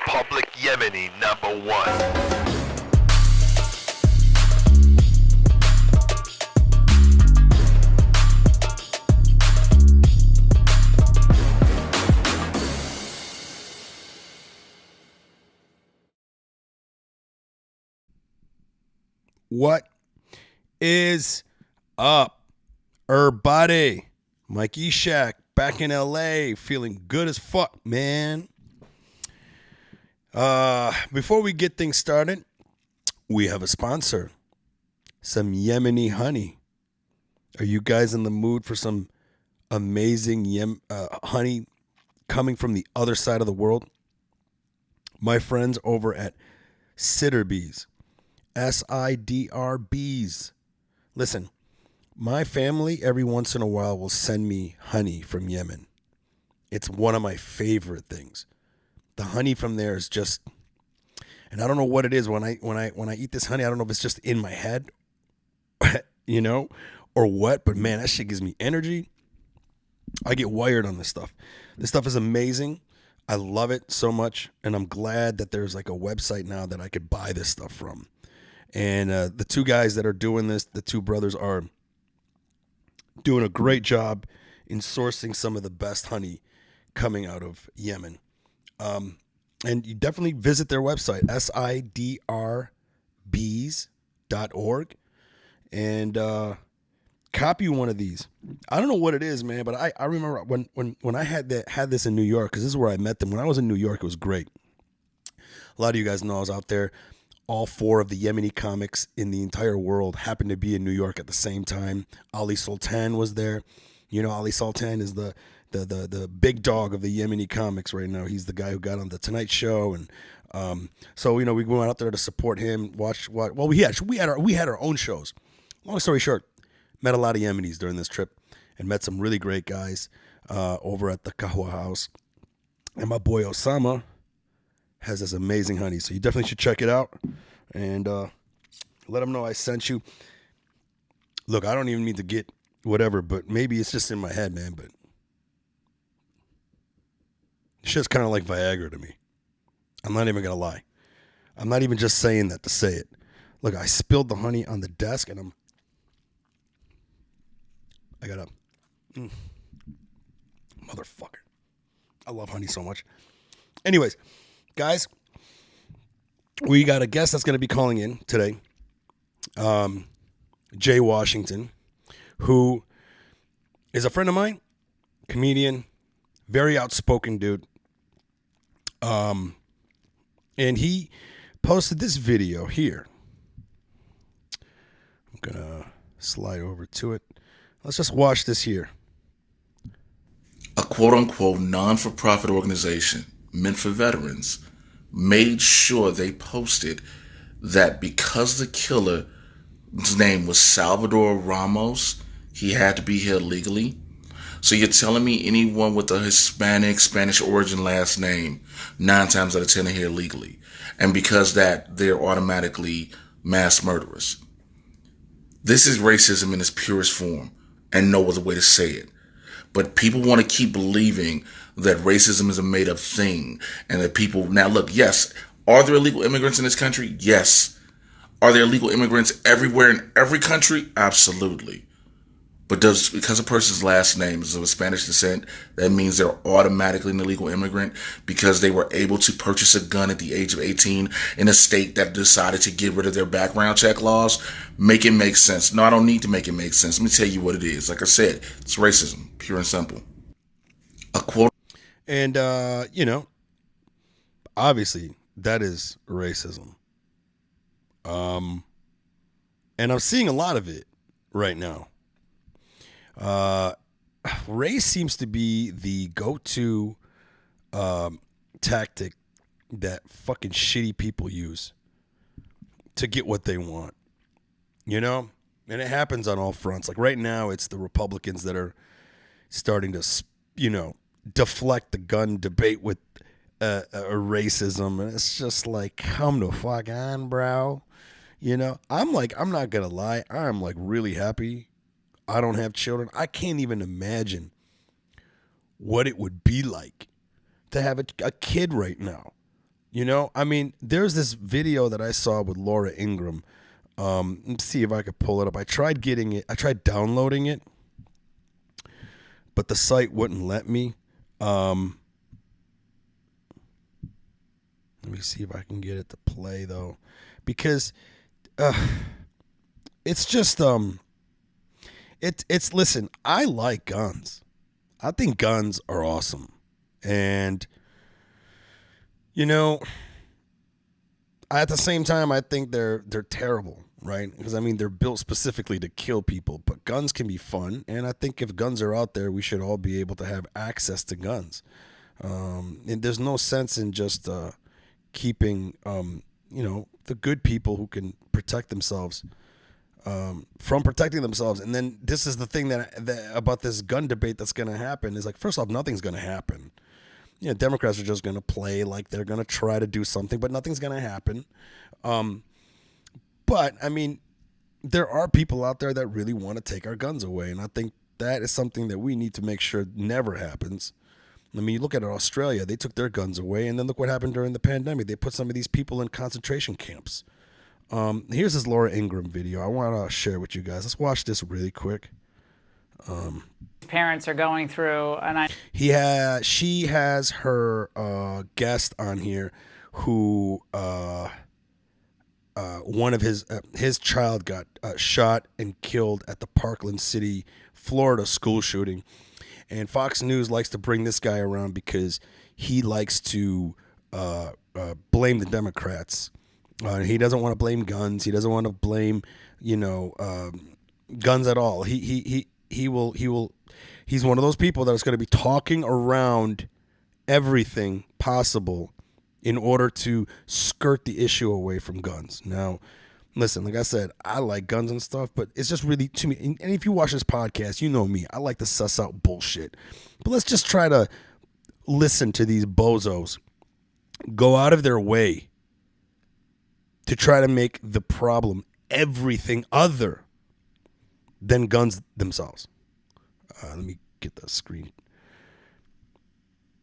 Public Yemeni #1. What is up, everybody? Mike Eshak back in LA, feeling good as fuck, man. Before we get things started, we have a sponsor, some Yemeni honey. Are you guys in the mood for some amazing honey coming from the other side of the world? My friends over at Sidderbees. SIDRBs. Listen, my family every once in a while will send me honey from Yemen. It's one of my favorite things. The honey from there is just, and I don't know what it is when I eat this honey. I don't know if it's just in my head, or what. But man, that shit gives me energy. I get wired on this stuff. This stuff is amazing. I love it so much, and I'm glad that there's like a website now that I could buy this stuff from. And the two guys that are doing this, the two brothers, are doing a great job in sourcing some of the best honey coming out of Yemen. And you definitely visit their website, sidrbs.org, and copy one of these. I don't know what it is, man, but I remember when I had this in New York, because this is where I met them. When I was in New York, it was great. A lot of you guys know I was out there. All four of the Yemeni comics in the entire world happened to be in New York at the same time. Ali Sultan was there. You know, Ali Sultan is the big dog of the Yemeni comics right now. He's the guy who got on the Tonight Show, and so we went out there to support him. Well, we had our own shows. Long story short, met a lot of Yemenis during this trip, and met some really great guys over at the Kahwa House. And my boy Osama has this amazing honey, so you definitely should check it out and let them know I sent you. Look, I don't even need to get whatever, but maybe it's just in my head, man, but it's just kind of like Viagra to me. I'm not even gonna lie. I'm not even just saying that to say it. Look, I spilled the honey on the desk, and I got motherfucker. I love honey so much. Anyways, guys, we got a guest that's going to be calling in today, Jay Washington, who is a friend of mine, comedian, very outspoken dude. And he posted this video here. I'm going to slide over to it. Let's just watch this here. A quote-unquote non-for-profit organization meant for veterans made sure they posted that because the killer's name was Salvador Ramos, he had to be here legally. So you're telling me anyone with a Hispanic, Spanish origin last name, 9 times out of 10 are here legally. And because that, they're automatically mass murderers. This is racism in its purest form, and no other way to say it. But people want to keep believing that racism is a made-up thing, and that people... Now, look, yes, are there illegal immigrants in this country? Yes. Are there illegal immigrants everywhere in every country? Absolutely. But because a person's last name is of Spanish descent, that means they're automatically an illegal immigrant because they were able to purchase a gun at the age of 18 in a state that decided to get rid of their background check laws? Make it make sense. No, I don't need to make it make sense. Let me tell you what it is. Like I said, it's racism, pure and simple. A quote. And, obviously that is racism. And I'm seeing a lot of it right now. Race seems to be the go-to tactic that fucking shitty people use to get what they want, and it happens on all fronts. Like right now, it's the Republicans that are starting to, deflect the gun debate with a racism, and it's just like, come the fuck on, bro. I'm not gonna lie, I'm like really happy I don't have children. I can't even imagine what it would be like to have a kid right now. You know, I mean, there's this video that I saw with Laura Ingraham. Let's see if I could pull it up. I tried downloading it, but the site wouldn't let me. Let me see if I can get it to play though, because it's just it's listen, I like guns. I think guns are awesome, and you know, at the same time, I think they're terrible, right? Because I mean, they're built specifically to kill people. But guns can be fun, and I think if guns are out there, we should all be able to have access to guns. And there's no sense in just keeping, the good people who can protect themselves from protecting themselves. And then this is the thing that about this gun debate that's going to happen is like, first off, nothing's going to happen. You know, Democrats are just going to play like they're going to try to do something, but nothing's going to happen. But, I mean, there are people out there that really want to take our guns away, and I think that is something that we need to make sure never happens. I mean, you look at Australia, they took their guns away, and then look what happened during the pandemic. They put some of these people in concentration camps. Here's this Laura Ingraham video. I want to share with you guys. Let's watch this really quick. Parents are going through, and she has her guest on here who one of his child got shot and killed at the Parkland City, Florida school shooting, and Fox News likes to bring this guy around because he likes to blame the Democrats. He doesn't want to blame guns. He doesn't want to blame guns at all. He will. He's one of those people that is going to be talking around everything possible in order to skirt the issue away from guns. Now, listen, like I said, I like guns and stuff, but it's just really, to me, and if you watch this podcast, you know me, I like to suss out bullshit. But let's just try to listen to these bozos go out of their way to try to make the problem everything other than guns themselves. Let me get the screen.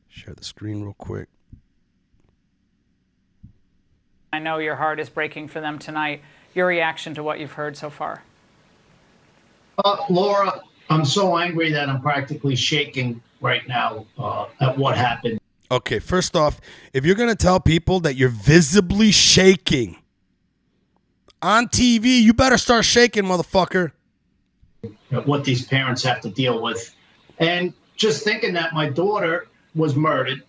Share the screen real quick. I know your heart is breaking for them tonight. Your reaction to what you've heard so far? Laura, I'm so angry that I'm practically shaking right now at what happened. Okay, first off, if you're going to tell people that you're visibly shaking on TV, you better start shaking, motherfucker. What these parents have to deal with. And just thinking that my daughter was murdered,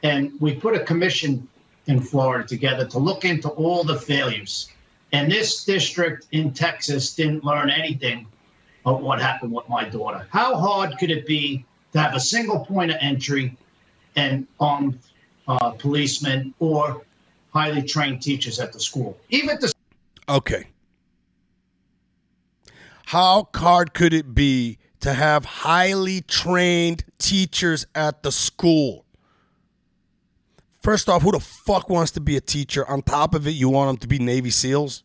and we put a commission in Florida together to look into all the failures. And this district in Texas didn't learn anything of what happened with my daughter. How hard could it be to have a single point of entry and armed policemen or highly trained teachers at the school? Okay. How hard could it be to have highly trained teachers at the school? First off, who the fuck wants to be a teacher? On top of it, you want them to be Navy SEALs?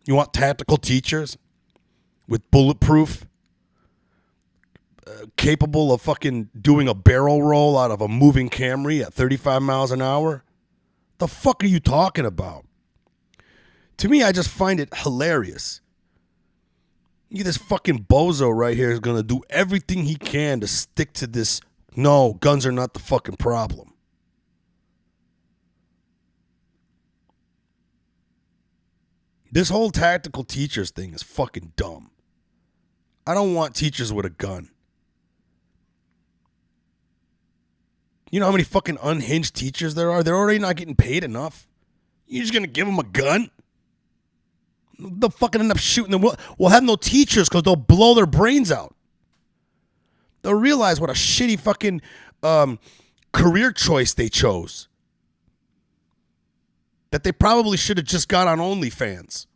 You want tactical teachers with bulletproof, capable of fucking doing a barrel roll out of a moving Camry at 35 miles an hour? The fuck are you talking about? To me, I just find it hilarious. This fucking bozo right here is going to do everything he can to stick to this. No, guns are not the fucking problem. This whole tactical teachers thing is fucking dumb. I don't want teachers with a gun. You know how many fucking unhinged teachers there are? They're already not getting paid enough. You're just going to give them a gun? They'll fucking end up shooting them. We'll have no teachers because they'll blow their brains out. They'll realize what a shitty fucking career choice they chose. That they probably should have just got on OnlyFans.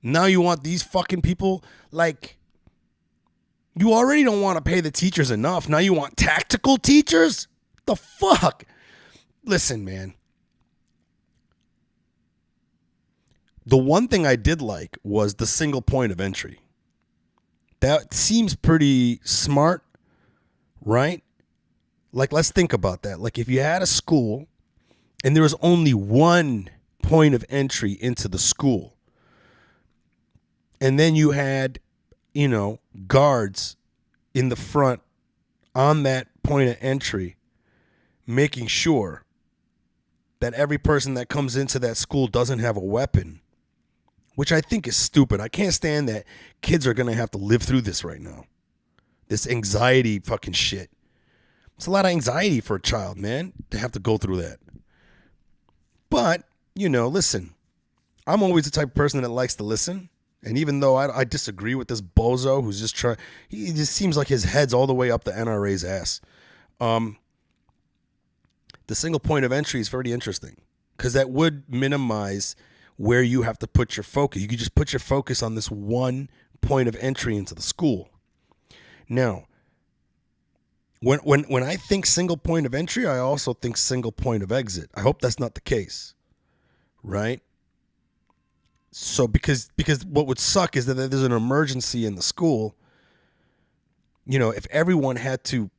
Now you want these fucking people, like, you already don't want to pay the teachers enough. Now you want tactical teachers? The fuck? Listen, man. The one thing I did like was the single point of entry. That seems pretty smart, right? Like, let's think about that. Like, if you had a school and there was only one point of entry into the school, and then you had, guards in the front on that point of entry, making sure that every person that comes into that school doesn't have a weapon, which I think is stupid. I can't stand that kids are going to have to live through this right now. This anxiety fucking shit. It's a lot of anxiety for a child, man, to have to go through that. But, listen, I'm always the type of person that likes to listen. And even though I disagree with this bozo who's just he just seems like his head's all the way up the NRA's ass. The single point of entry is very interesting because that would minimize where you have to put your focus. You could just put your focus on this one point of entry into the school. Now, when I think single point of entry, I also think single point of exit. I hope that's not the case, right? So because what would suck is that there's an emergency in the school. If everyone had to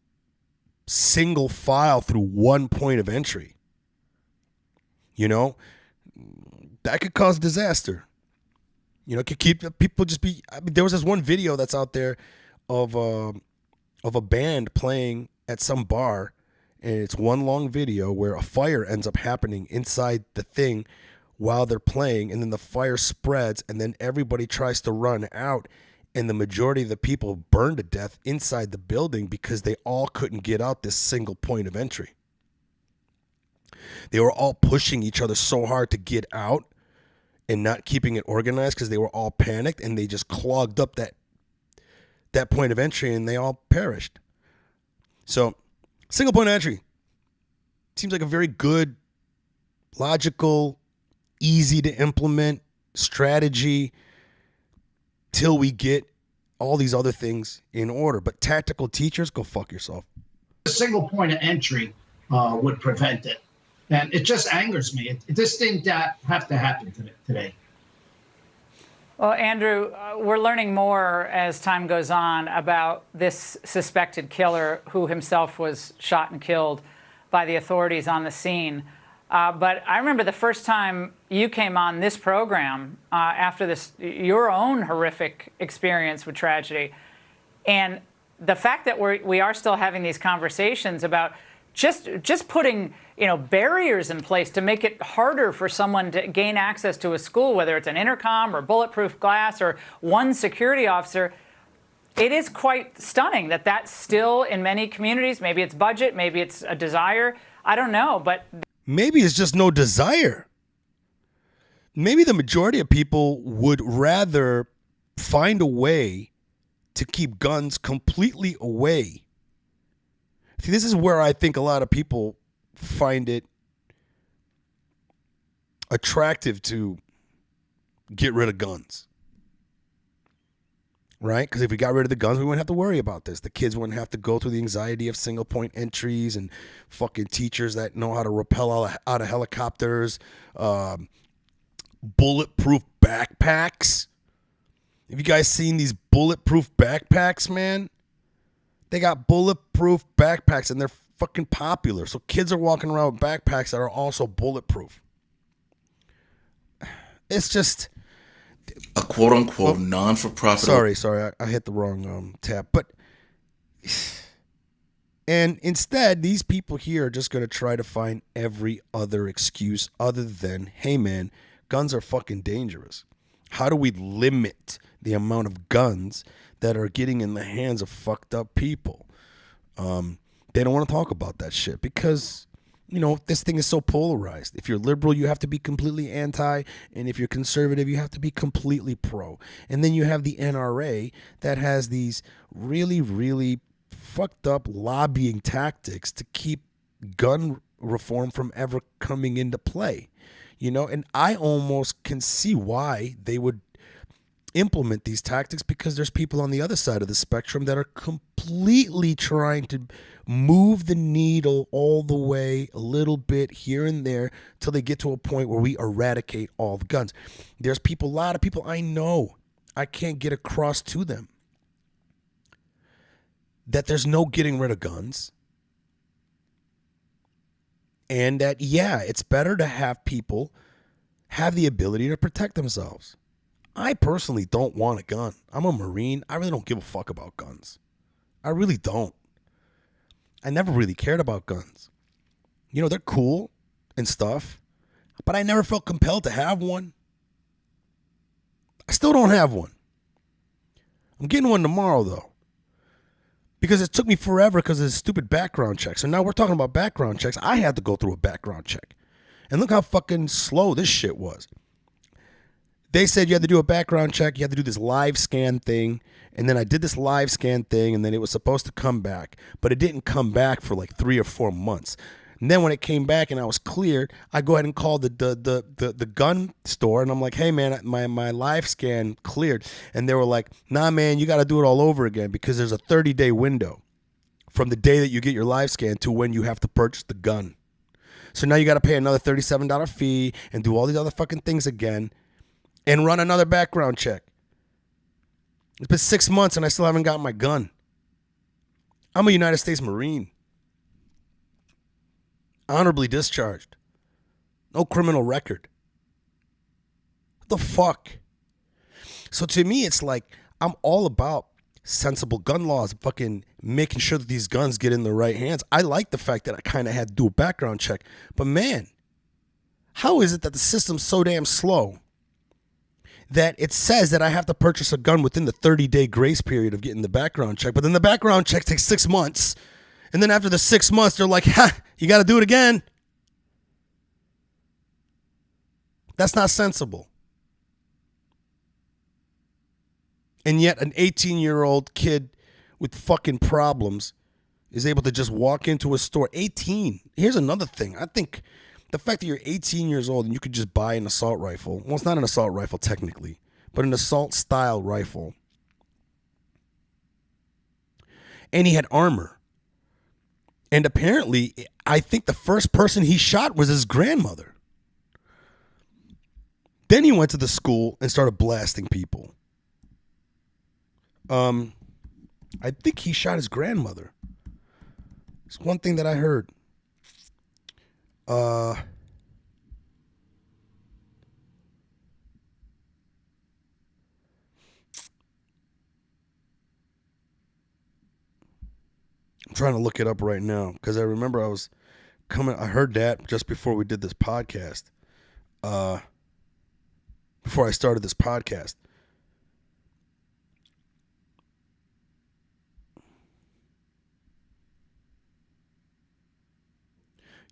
single file through one point of entry, that could cause disaster. It could keep people there was this one video that's out there of a band playing at some bar, and it's one long video where a fire ends up happening inside the thing while they're playing, and then the fire spreads, and then everybody tries to run out, and the majority of the people burn to death inside the building because they all couldn't get out this single point of entry. They were all pushing each other so hard to get out and not keeping it organized because they were all panicked, and they just clogged up that point of entry, and they all perished. So, single point of entry seems like a very good, logical, easy to implement strategy till we get all these other things in order. But tactical teachers, go fuck yourself. A single point of entry would prevent it. And it just angers me. This didn't have to happen today. Well, Andrew, we're learning more as time goes on about this suspected killer who himself was shot and killed by the authorities on the scene. But I remember the first time you came on this program after your own horrific experience with tragedy. And the fact that we are still having these conversations about just putting barriers in place to make it harder for someone to gain access to a school, whether it's an intercom or bulletproof glass or one security officer, it is quite stunning that that's still in many communities. Maybe it's budget, maybe it's a desire. I don't know, but maybe it's just no desire. Maybe the majority of people would rather find a way to keep guns completely away. See, this is where I think a lot of people find it attractive to get rid of guns. Right? Because if we got rid of the guns, we wouldn't have to worry about this. The kids wouldn't have to go through the anxiety of single point entries and fucking teachers that know how to rappel out of helicopters, bulletproof backpacks. Have you guys seen these bulletproof backpacks, man? They got bulletproof backpacks and they're fucking popular. So kids are walking around with backpacks that are also bulletproof. It's just a quote-unquote non-for-profit. Sorry, I hit the wrong tab. But and instead, these people here are just going to try to find every other excuse other than, hey man, guns are fucking dangerous. How do we limit the amount of guns that are getting in the hands of fucked up people? They don't want to talk about that shit because this thing is so polarized. If you're liberal, you have to be completely anti. And if you're conservative, you have to be completely pro. And then you have the NRA that has these really, really fucked up lobbying tactics to keep gun reform from ever coming into play. And I almost can see why they would implement these tactics because there's people on the other side of the spectrum that are completely trying to move the needle all the way a little bit here and there till they get to a point where we eradicate all the guns. There's a lot of people I know, I can't get across to them that there's no getting rid of guns. And that, yeah, it's better to have people have the ability to protect themselves. I personally don't want a gun. I'm a Marine. I really don't give a fuck about guns. I really don't. I never really cared about guns. You know, they're cool and stuff, but I never felt compelled to have one. I still don't have one. I'm getting one tomorrow, though, because it took me forever because of this stupid background check. So now we're talking about background checks. I had to go through a background check. And look how fucking slow this shit was. They said you had to do a background check. You had to do this live scan thing. And then I did this live scan thing, and then it was supposed to come back. But it didn't come back for like 3 or 4 months. And then when it came back and I was cleared, I go ahead and call the gun store, and I'm like, hey, man, my live scan cleared. And they were like, nah, man, you got to do it all over again because there's a 30-day window from the day that you get your live scan to when you have to purchase the gun. So now you got to pay another $37 fee and do all these other fucking things again and run another background check. It's been 6 months and I still haven't gotten my gun. I'm a United States Marine. Honorably discharged. No criminal record. What the fuck? So to me, it's like I'm all about sensible gun laws, fucking making sure that these guns get in the right hands. I like the fact that I kind of had to do a background check. But man, how is it that the system's so damn slow that it says that I have to purchase a gun within the 30-day grace period of getting the background check, but then the background check takes 6 months, and then after the 6 months, they're like, ha, you got to do it again. That's not sensible. And yet an 18-year-old kid with fucking problems is able to just walk into a store. 18. Here's another thing. I think the fact that you're 18 years old and you could just buy an assault rifle. Well, it's not an assault rifle technically, but an assault-style rifle. And he had armor. And apparently, I think the first person he shot was his grandmother. Then he went to the school and started blasting people. I think he shot his grandmother. It's one thing that I heard. I'm trying to look it up right now because I remember I heard that just before we did this podcast. Before I started this podcast.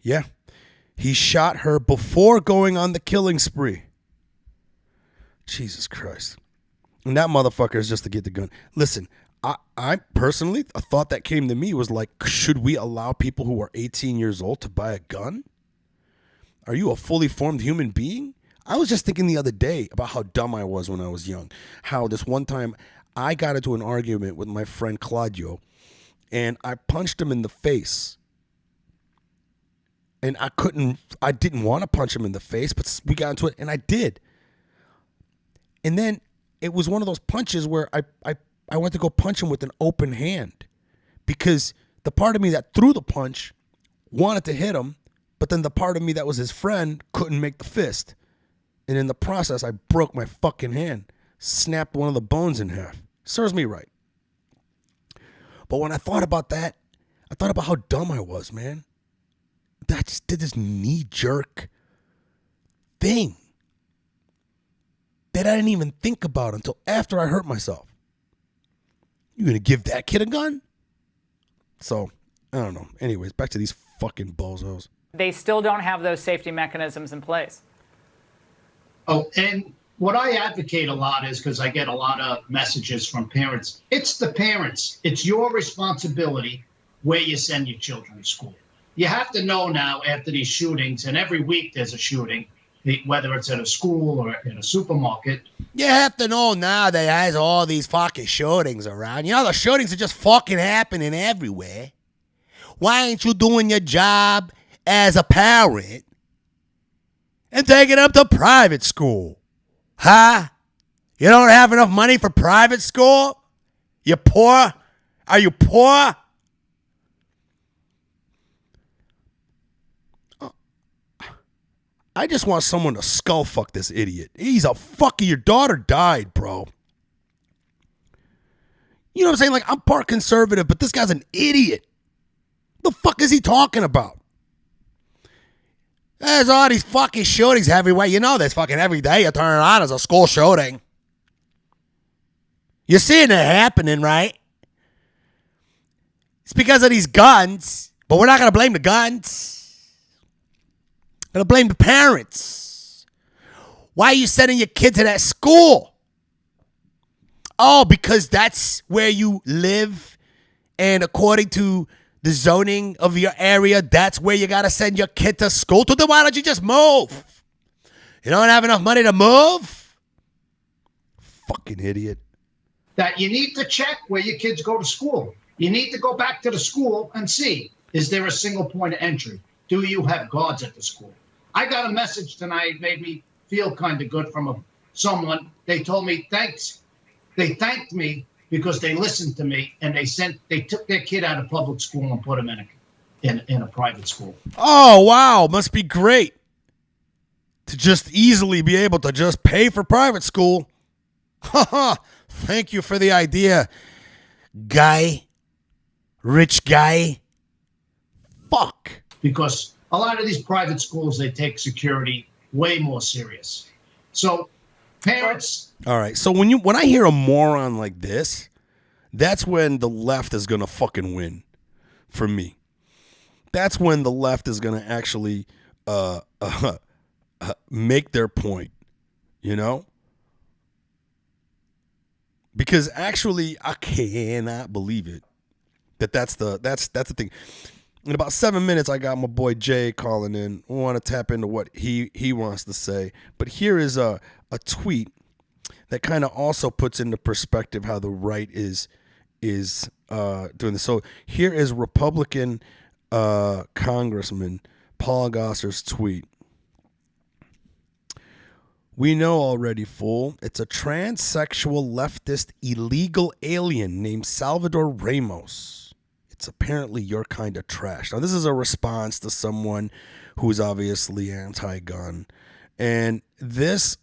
Yeah. He shot her before going on the killing spree. Jesus Christ. And that motherfucker is just to get the gun. Listen, I personally, a thought that came to me was like, should we allow people who are 18 years old to buy a gun? Are you a fully formed human being? I was just thinking the other day about how dumb I was when I was young. How this one time I got into an argument with my friend Claudio and I punched him in the face. And I didn't want to punch him in the face, but we got into it and I did. And then it was one of those punches where I went to go punch him with an open hand because the part of me that threw the punch wanted to hit him, but then the part of me that was his friend couldn't make the fist. And in the process, I broke my fucking hand, snapped one of the bones in half. Serves me right. But when I thought about that, I thought about how dumb I was, man. I just did this knee-jerk thing that I didn't even think about until after I hurt myself. You gonna give that kid a gun? So, I don't know. Anyways, back to these fucking bozos. They still don't have those safety mechanisms in place. Oh, and what I advocate a lot is, because I get a lot of messages from parents, it's the parents. It's your responsibility where you send your children to school. You have to know now after these shootings, and every week there's a shooting, whether it's at a school or in a supermarket. You have to know now that there's all these fucking shootings around. You know, the shootings are just fucking happening everywhere. Why ain't you doing your job as a parent and taking them to private school? Huh? You don't have enough money for private school? You poor? Are you poor? I just want someone to skull fuck this idiot. He's a fucking, your daughter died, bro. You know what I'm saying? Like, I'm part conservative, but this guy's an idiot. The fuck is he talking about? There's all these fucking shootings everywhere. You know this fucking every day you turn it on as a school shooting. You're seeing it happening, right? It's because of these guns, but we're not going to blame the guns. We're going to blame the parents. Why are you sending your kid to that school? Oh, because that's where you live, and according to the zoning of your area, that's where you got to send your kid to school. So then why don't you just move? You don't have enough money to move? Fucking idiot. That you need to check where your kids go to school. You need to go back to the school and see, is there a single point of entry? Do you have guards at the school? I got a message tonight, made me feel kind of good from someone. They told me thanks. They thanked me because they listened to me, and they took their kid out of public school and put him in a private school. Oh, wow. Must be great to just easily be able to just pay for private school. Haha. Thank you for the idea, guy. Rich guy. Fuck. Because a lot of these private schools, they take security way more serious. So parents. All right. So when I hear a moron like this, that's when the left is going to fucking win for me. That's when the left is going to actually make their point, you know? Because actually, I cannot believe it. That's the thing. In about 7 minutes, I got my boy Jay calling in. I want to tap into what he wants to say. But here is a tweet that kind of also puts into perspective how the right is doing this. So here is Republican Congressman Paul Gosar's tweet. We know already, fool. It's a transsexual leftist illegal alien named Salvador Ramos. It's apparently your kind of trash. Now, this is a response to someone who's obviously anti-gun. And this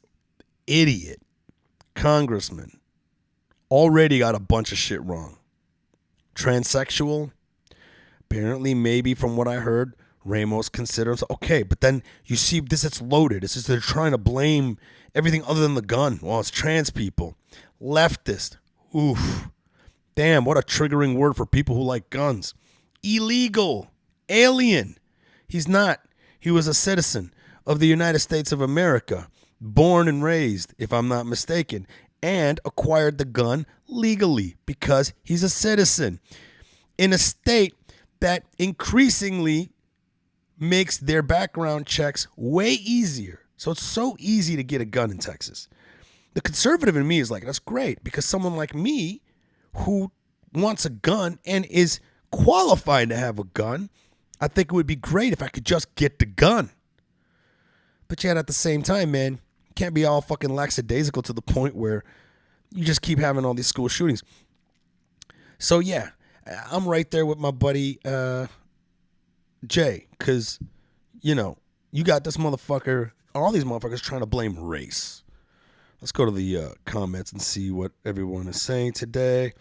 idiot congressman already got a bunch of shit wrong. Transsexual, apparently, maybe from what I heard, Ramos considers okay, but then you see this, it's loaded. It's just they're trying to blame everything other than the gun. Well, it's trans people. Leftist. Oof. Damn, what a triggering word for people who like guns. Illegal. Alien. He's not. He was a citizen of the United States of America, born and raised, if I'm not mistaken, and acquired the gun legally because he's a citizen in a state that increasingly makes their background checks way easier. So it's so easy to get a gun in Texas. The conservative in me is like, that's great, because someone like me who wants a gun and is qualified to have a gun, I think it would be great if I could just get the gun. But yet at the same time, man, you can't be all fucking lackadaisical to the point where you just keep having all these school shootings. So yeah, I'm right there with my buddy Jay, because, you know, you got this motherfucker, all these motherfuckers trying to blame race. Let's go to the comments and see what everyone is saying today.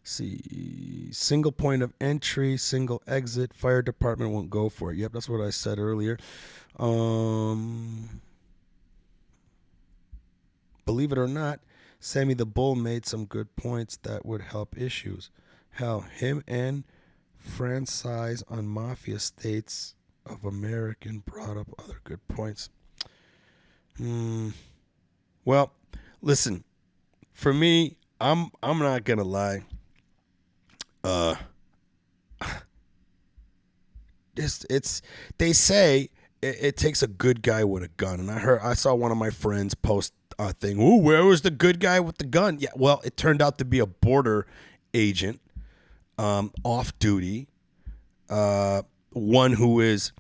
See, single point of entry, single exit, fire department won't go for it. Yep, that's what I said earlier. Believe it or not, Sammy the Bull made some good points that would help issues. Hell, him and Franchise on Mafia States of American brought up other good points. Well, listen, for me, I'm not gonna lie. They say it takes a good guy with a gun, and I saw one of my friends post a thing. Ooh, where was the good guy with the gun? Yeah, well, it turned out to be a border agent, off duty, one who is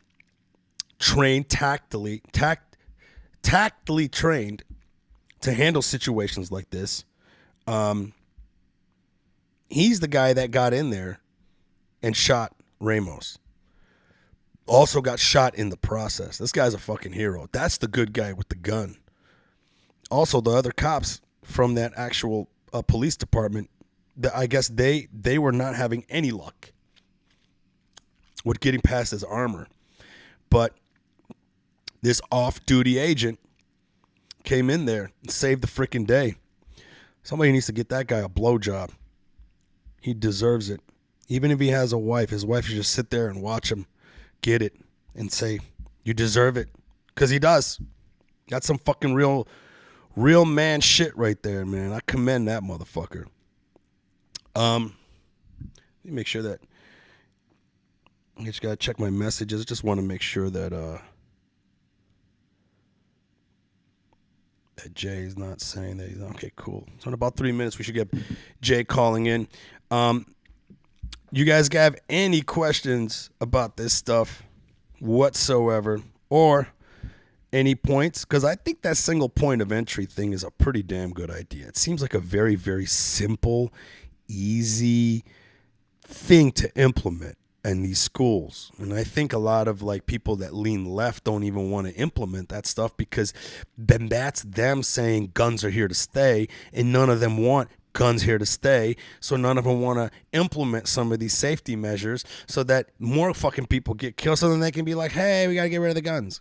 trained tactily trained to handle situations like this. He's the guy that got in there and shot Ramos. Also got shot in the process. This guy's a fucking hero. That's the good guy with the gun. Also, the other cops from that actual police department, I guess they were not having any luck with getting past his armor. But this off-duty agent came in there and saved the freaking day. Somebody needs to get that guy a blowjob. He deserves it. Even if he has a wife, his wife should just sit there and watch him get it and say, you deserve it. Because he does. That's some fucking real man shit right there, man. I commend that motherfucker. Let me make sure that I just gotta check my messages. I just want to make sure that that Jay is not saying that he's okay, cool. So in about 3 minutes we should get Jay calling in. You guys have any questions about this stuff whatsoever, or any points? Because I think that single point of entry thing is a pretty damn good idea. It seems like a very, very simple, easy thing to implement in these schools. And I think a lot of like people that lean left don't even want to implement that stuff, because then that's them saying guns are here to stay, and none of them want guns here to stay. So none of them want to implement some of these safety measures so that more fucking people get killed, so then they can be like, hey, we got to get rid of the guns.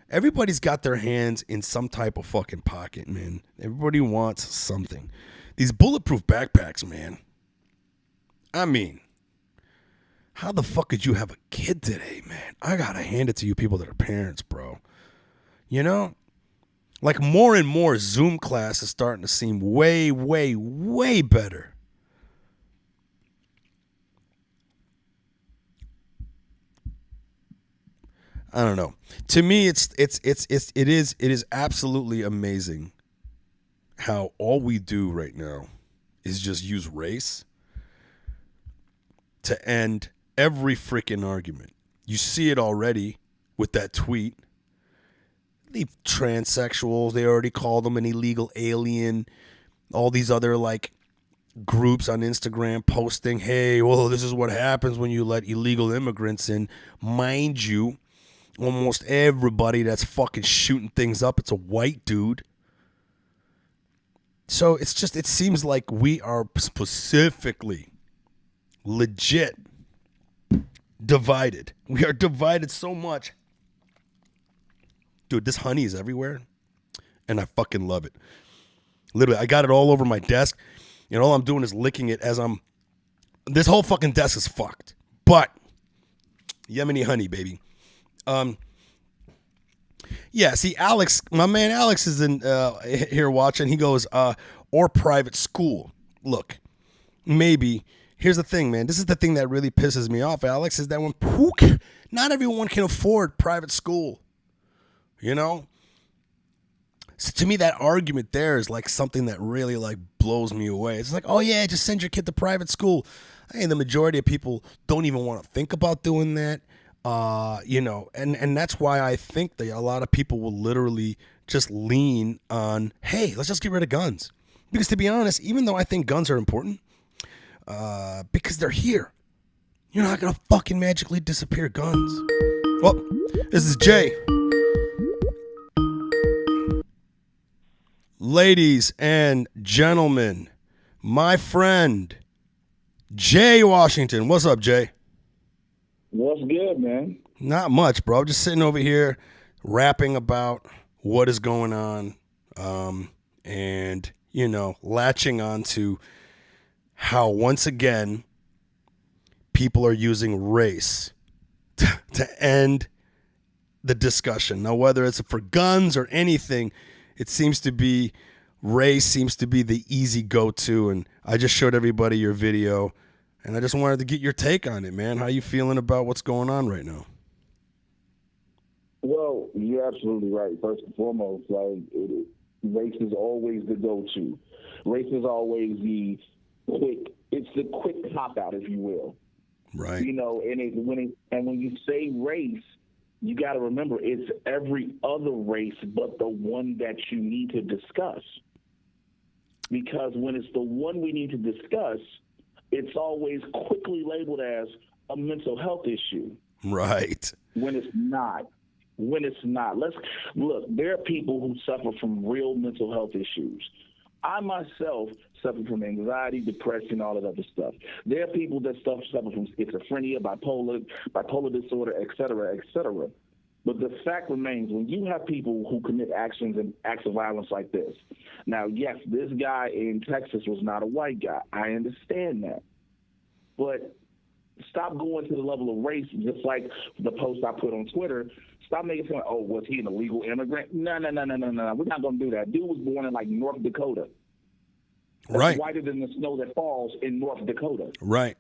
Everybody's got their hands in some type of fucking pocket, man. Everybody wants something. These bulletproof backpacks, man. I mean, how the fuck could you have a kid today, man? I gotta hand it to you people that are parents, bro. You know? Like, more and more Zoom class is starting to seem way, way, way better. I don't know. To me, it is absolutely amazing how all we do right now is just use race to end every freaking argument. You see it already with that tweet. The transsexuals, they already call them an illegal alien. All these other like groups on Instagram posting, hey, well, this is what happens when you let illegal immigrants in. Mind you, almost everybody that's fucking shooting things up, it's a white dude. So it's just, it seems like we are specifically legit divided. We are divided so much. Dude, this honey is everywhere, and I fucking love it. Literally, I got it all over my desk, and all I'm doing is licking it as I'm... This whole fucking desk is fucked. But, Yemeni honey, baby. Yeah, see, Alex, my man Alex is in here watching. He goes, or private school. Look, maybe... Here's the thing, man. This is the thing that really pisses me off, Alex, is that when... Not everyone can afford private school. You know? So to me, that argument there is like something that really like blows me away. It's like, oh yeah, just send your kid to private school. Hey, the majority of people don't even want to think about doing that. You know, and that's why I think that a lot of people will literally just lean on, hey, let's just get rid of guns. Because to be honest, even though I think guns are important, because they're here, you're not going to fucking magically disappear guns. Well, this is Jay. Ladies and gentlemen, my friend, Jay Washington. What's up, Jay? What's good, man? Not much, bro. Just sitting over here rapping about what is going on, and, you know, latching on to how, once again, people are using race to end the discussion. Now, whether it's for guns or anything, it seems to be, race seems to be the easy go-to, and I just showed everybody your video, and I just wanted to get your take on it, man. How you feeling about what's going on right now? Well, you're absolutely right. First and foremost, race is always the go-to. Race is always the quick cop-out, if you will. Right. You know, when you say race, you got to remember it's every other race but the one that you need to discuss. because when it's the one we need to discuss, it's always quickly labeled as a mental health issue. Right. When it's not. Let's look, there are people who suffer from real mental health issues. I myself suffer from anxiety, depression, all that other stuff. There are people that suffer from schizophrenia, bipolar disorder, et cetera, et cetera. But the fact remains, when you have people who commit acts of violence like this. Now, yes, this guy in Texas was not a white guy. I understand that. But stop going to the level of race, just like the post I put on Twitter. Stop making it sound, oh, was he an illegal immigrant? No. We're not going to do that. Dude was born in, like, North Dakota. That's right. Whiter than the snow that falls in North Dakota. Right.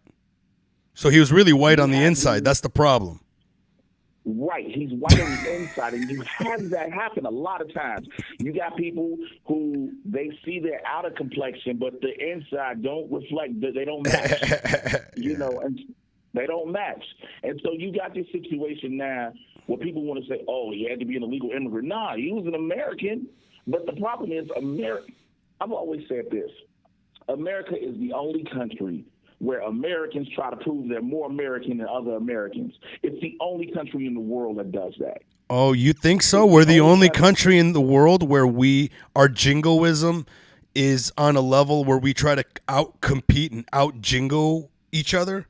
So he was really white on the inside. That's the problem. Right. He's white on the inside, and you have that happen a lot of times. You got people who they see their outer complexion, but the inside don't reflect, they don't match. You know, and they don't match. And so you got this situation now where people want to say, oh, he had to be an illegal immigrant. Nah, he was an American. But the problem is, I've always said this. America is the only country where Americans try to prove they're more American than other Americans. It's the only country in the world that does that. Oh, you think so? We're the only country in the world where our jingoism is on a level where we try to out-compete and out-jingo each other?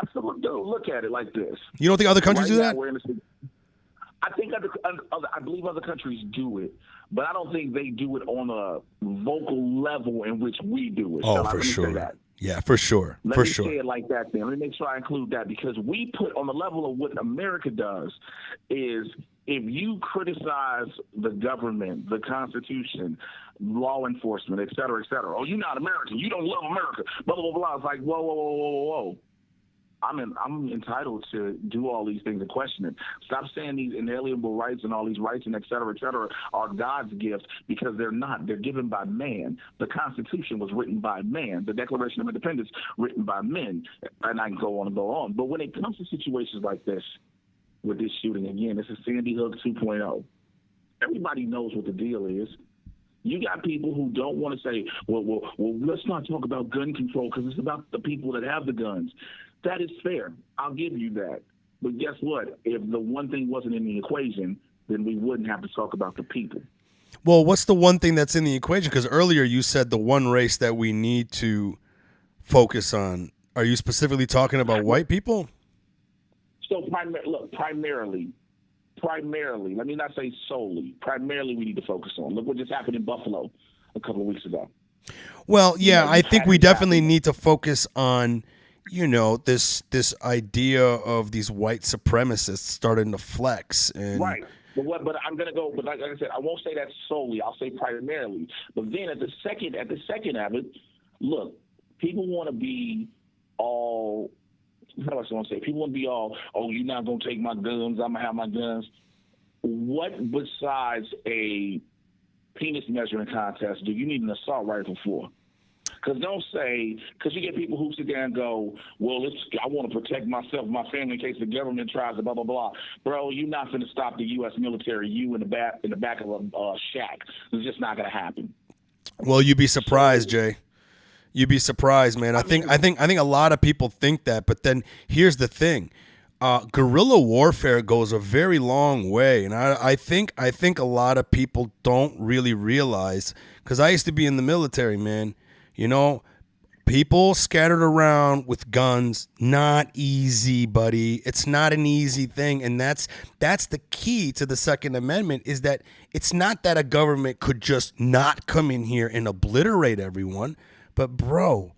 Absolutely. Dude, look at it like this. You don't think other countries do that? I believe other countries do it, but I don't think they do it on a vocal level in which we do it. Oh, for sure. Yeah, for sure. Let me say it like that then. Let me make sure I include that, because we put on the level of what America does is if you criticize the government, the Constitution, law enforcement, et cetera, oh, you're not American. You don't love America. Blah, blah, blah, blah. It's like, whoa. I'm entitled to do all these things and question it. Stop saying these inalienable rights and all these rights and et cetera, are God's gifts, because they're not. They're given by man. The Constitution was written by man. The Declaration of Independence written by men. And I can go on and go on. But when it comes to situations like this, with this shooting, again, this is Sandy Hook 2.0. Everybody knows what the deal is. You got people who don't want to say, well, let's not talk about gun control because it's about the people that have the guns. That is fair. I'll give you that. But guess what? If the one thing wasn't in the equation, then we wouldn't have to talk about the people. Well, what's the one thing that's in the equation? Because earlier you said the one race that we need to focus on. Are you specifically talking about white people? So, primarily, let me not say solely, primarily we need to focus on. Look what just happened in Buffalo a couple of weeks ago. Well, yeah, I think we definitely need to focus on, this idea of these white supremacists starting to flex. And right. But I'm gonna go. But like I said, I won't say that solely. I'll say primarily. But then at the second of it, look, people want to be all. How do I want to say? People want to be all. Oh, you're not gonna take my guns. I'm gonna have my guns. What besides a penis measuring contest do you need an assault rifle for? Because you get people who sit there and go, well, I want to protect myself, my family, in case the government tries to blah, blah, blah. Bro, you're not going to stop the U.S. military, you in the back of a shack. It's just not going to happen. Well, you'd be surprised, Jay. You'd be surprised, man. I think a lot of people think that, but then here's the thing. Guerrilla warfare goes a very long way, and I think a lot of people don't really realize, because I used to be in the military, man. People scattered around with guns, not easy, buddy. It's not an easy thing, and that's the key to the Second Amendment, is that it's not that a government could just not come in here and obliterate everyone, but bro,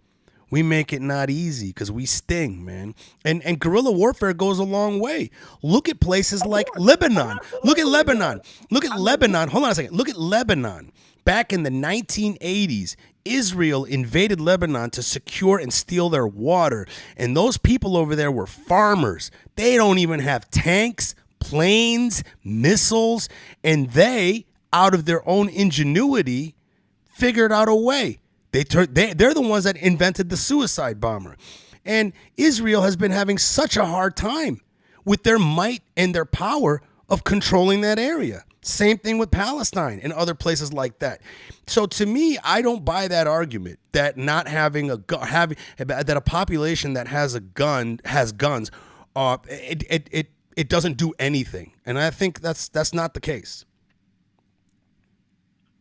we make it not easy because we sting, man. And guerrilla warfare goes a long way. Look at places like Lebanon. Look at Lebanon. Hold on a second. Look at Lebanon. Back in the 1980s, Israel invaded Lebanon to secure and steal their water. And those people over there were farmers. They don't even have tanks, planes, missiles. And they, out of their own ingenuity, figured out a way. They're the ones that invented the suicide bomber. And Israel has been having such a hard time with their might and their power of controlling that area. Same thing with Palestine and other places like that. So to me, I don't buy that argument that not having that a population that has a gun has guns, it doesn't do anything. And I think that's not the case.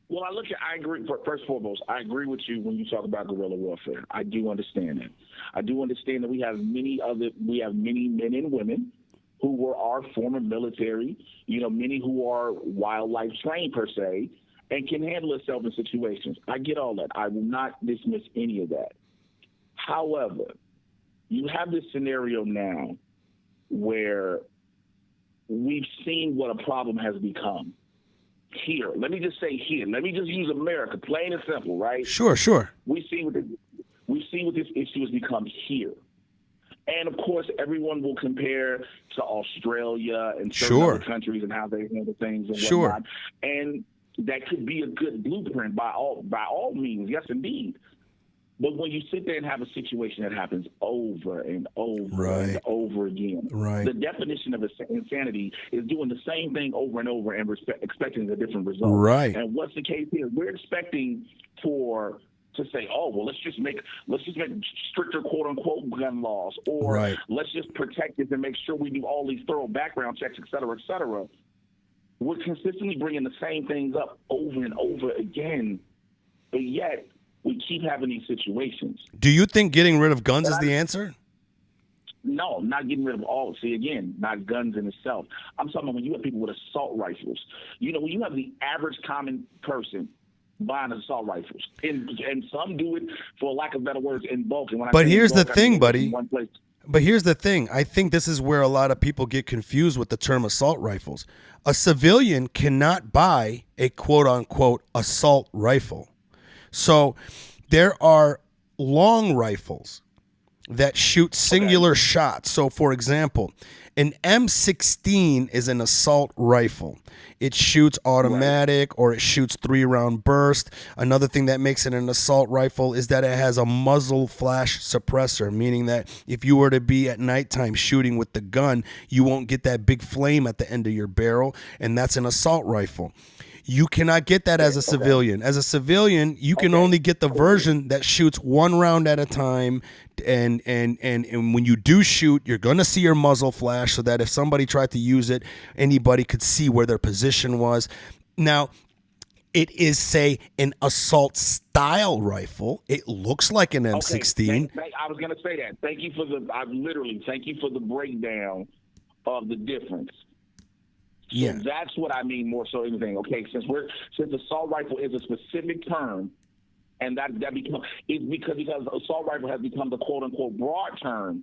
Well, I agree. First and foremost, I agree with you when you talk about guerrilla warfare. I do understand that. I do understand that we have many men and women who are former military, many who are wildlife trained per se, and can handle itself in situations. I get all that. I will not dismiss any of that. However, you have this scenario now where we've seen what a problem has become. Here, let me just say here. Let me just use America, plain and simple, right? Sure. We've seen what this issue has become here. And, of course, everyone will compare to Australia and certain other countries and how they handle things and whatnot. And that could be a good blueprint by all means, yes, indeed. But when you sit there and have a situation that happens over and over and over again, the definition of insanity is doing the same thing over and over and expecting a different result. Right. And what's the case here? We're expecting to say, oh, well, let's just make stricter quote unquote gun laws, or let's just protect it and make sure we do all these thorough background checks, et cetera, et cetera. We're consistently bringing the same things up over and over again, but yet we keep having these situations. Do you think getting rid of guns is the answer? No, not getting rid of all. See, again, not guns in itself. I'm talking about when you have people with assault rifles. When you have the average common person buying assault rifles, and some do it, for lack of better words, in bulk. But here's the thing, buddy. But here's the thing. I think this is where a lot of people get confused with the term assault rifles. A civilian cannot buy a quote-unquote assault rifle. So there are long rifles that shoot singular shots. So, for example, an M16 is an assault rifle. It shoots automatic or it shoots 3-round burst. Another thing that makes it an assault rifle is that it has a muzzle flash suppressor, meaning that if you were to be at nighttime shooting with the gun, you won't get that big flame at the end of your barrel, and that's an assault rifle. You cannot get that as a civilian. As a civilian, you can only get the version that shoots 1 round at a time. And when you do shoot, you're going to see your muzzle flash so that if somebody tried to use it, anybody could see where their position was. Now, it is, say, an assault style rifle. It looks like an M16. I was going to say that. Thank you for the breakdown of the difference. So that's what I mean more so anything. Okay, since assault rifle is a specific term, and that becomes because assault rifle has become the quote unquote broad term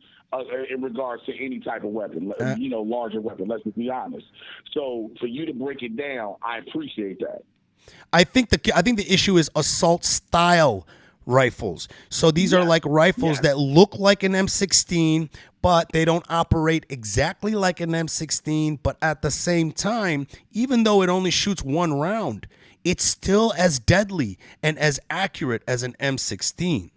in regards to any type of weapon, larger weapon. Let's just be honest. So for you to break it down, I appreciate that. I think the issue is assault style rifles. So these are like rifles that look like an M16, but they don't operate exactly like an M16. But at the same time, even though it only shoots 1 round, it's still as deadly and as accurate as an M16.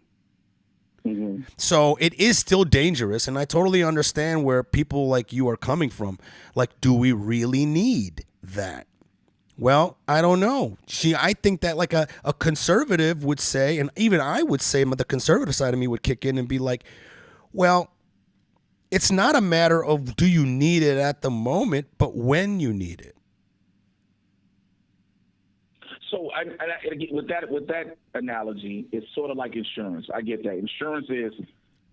Mm-hmm. So it is still dangerous, and I totally understand where people like you are coming from. Like, do we really need that? Well, I don't know. I think that like a conservative would say, and even I would say, but the conservative side of me would kick in and be like, well, it's not a matter of do you need it at the moment, but when you need it. So with that analogy, it's sort of like insurance. I get that. Insurance is,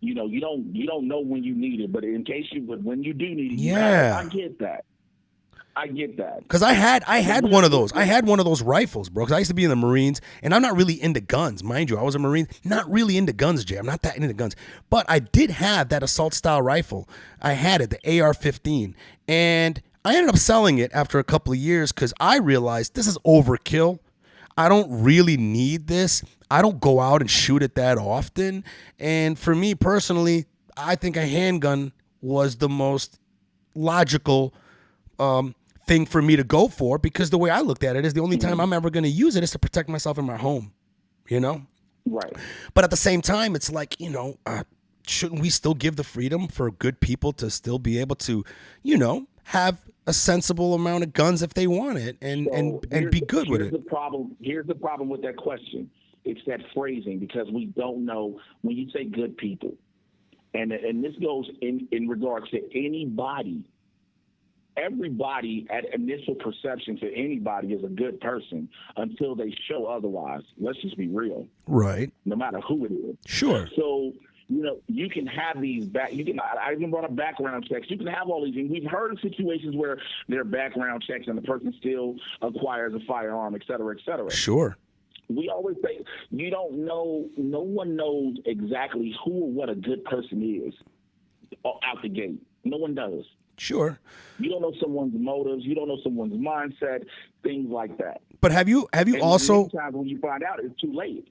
you don't know when you need it, but in case when you do need it, I get that. I get that. Because I had one of those. I had one of those rifles, bro. Because I used to be in the Marines, and I'm not really into guns, mind you. I was a Marine, not really into guns, Jay. I'm not that into guns, but I did have that assault style rifle. I had it, the AR-15, and I ended up selling it after a couple of years because I realized this is overkill. I don't really need this. I don't go out and shoot it that often, and for me personally, I think a handgun was the most logical thing for me to go for, because the way I looked at it is the only time I'm ever going to use it is to protect myself in my home, Right. But at the same time, it's like, shouldn't we still give the freedom for good people to still be able to, have a sensible amount of guns if they want it and be good with it. Here's the problem with that question. It's that phrasing, because we don't know when you say good people, and this goes in regards to anybody. Everybody at initial perception to anybody is a good person until they show otherwise. Let's just be real. Right. No matter who it is. Sure. So, you can have these I even brought up background checks. You can have all these things. We've heard of situations where there are background checks and the person still acquires a firearm, et cetera, et cetera. Sure. We always say you don't know. No one knows exactly who or what a good person is out the gate. No one does. Sure. You don't know someone's motives. You don't know someone's mindset. Things like that. But have you also? Sometimes when you find out, it's too late.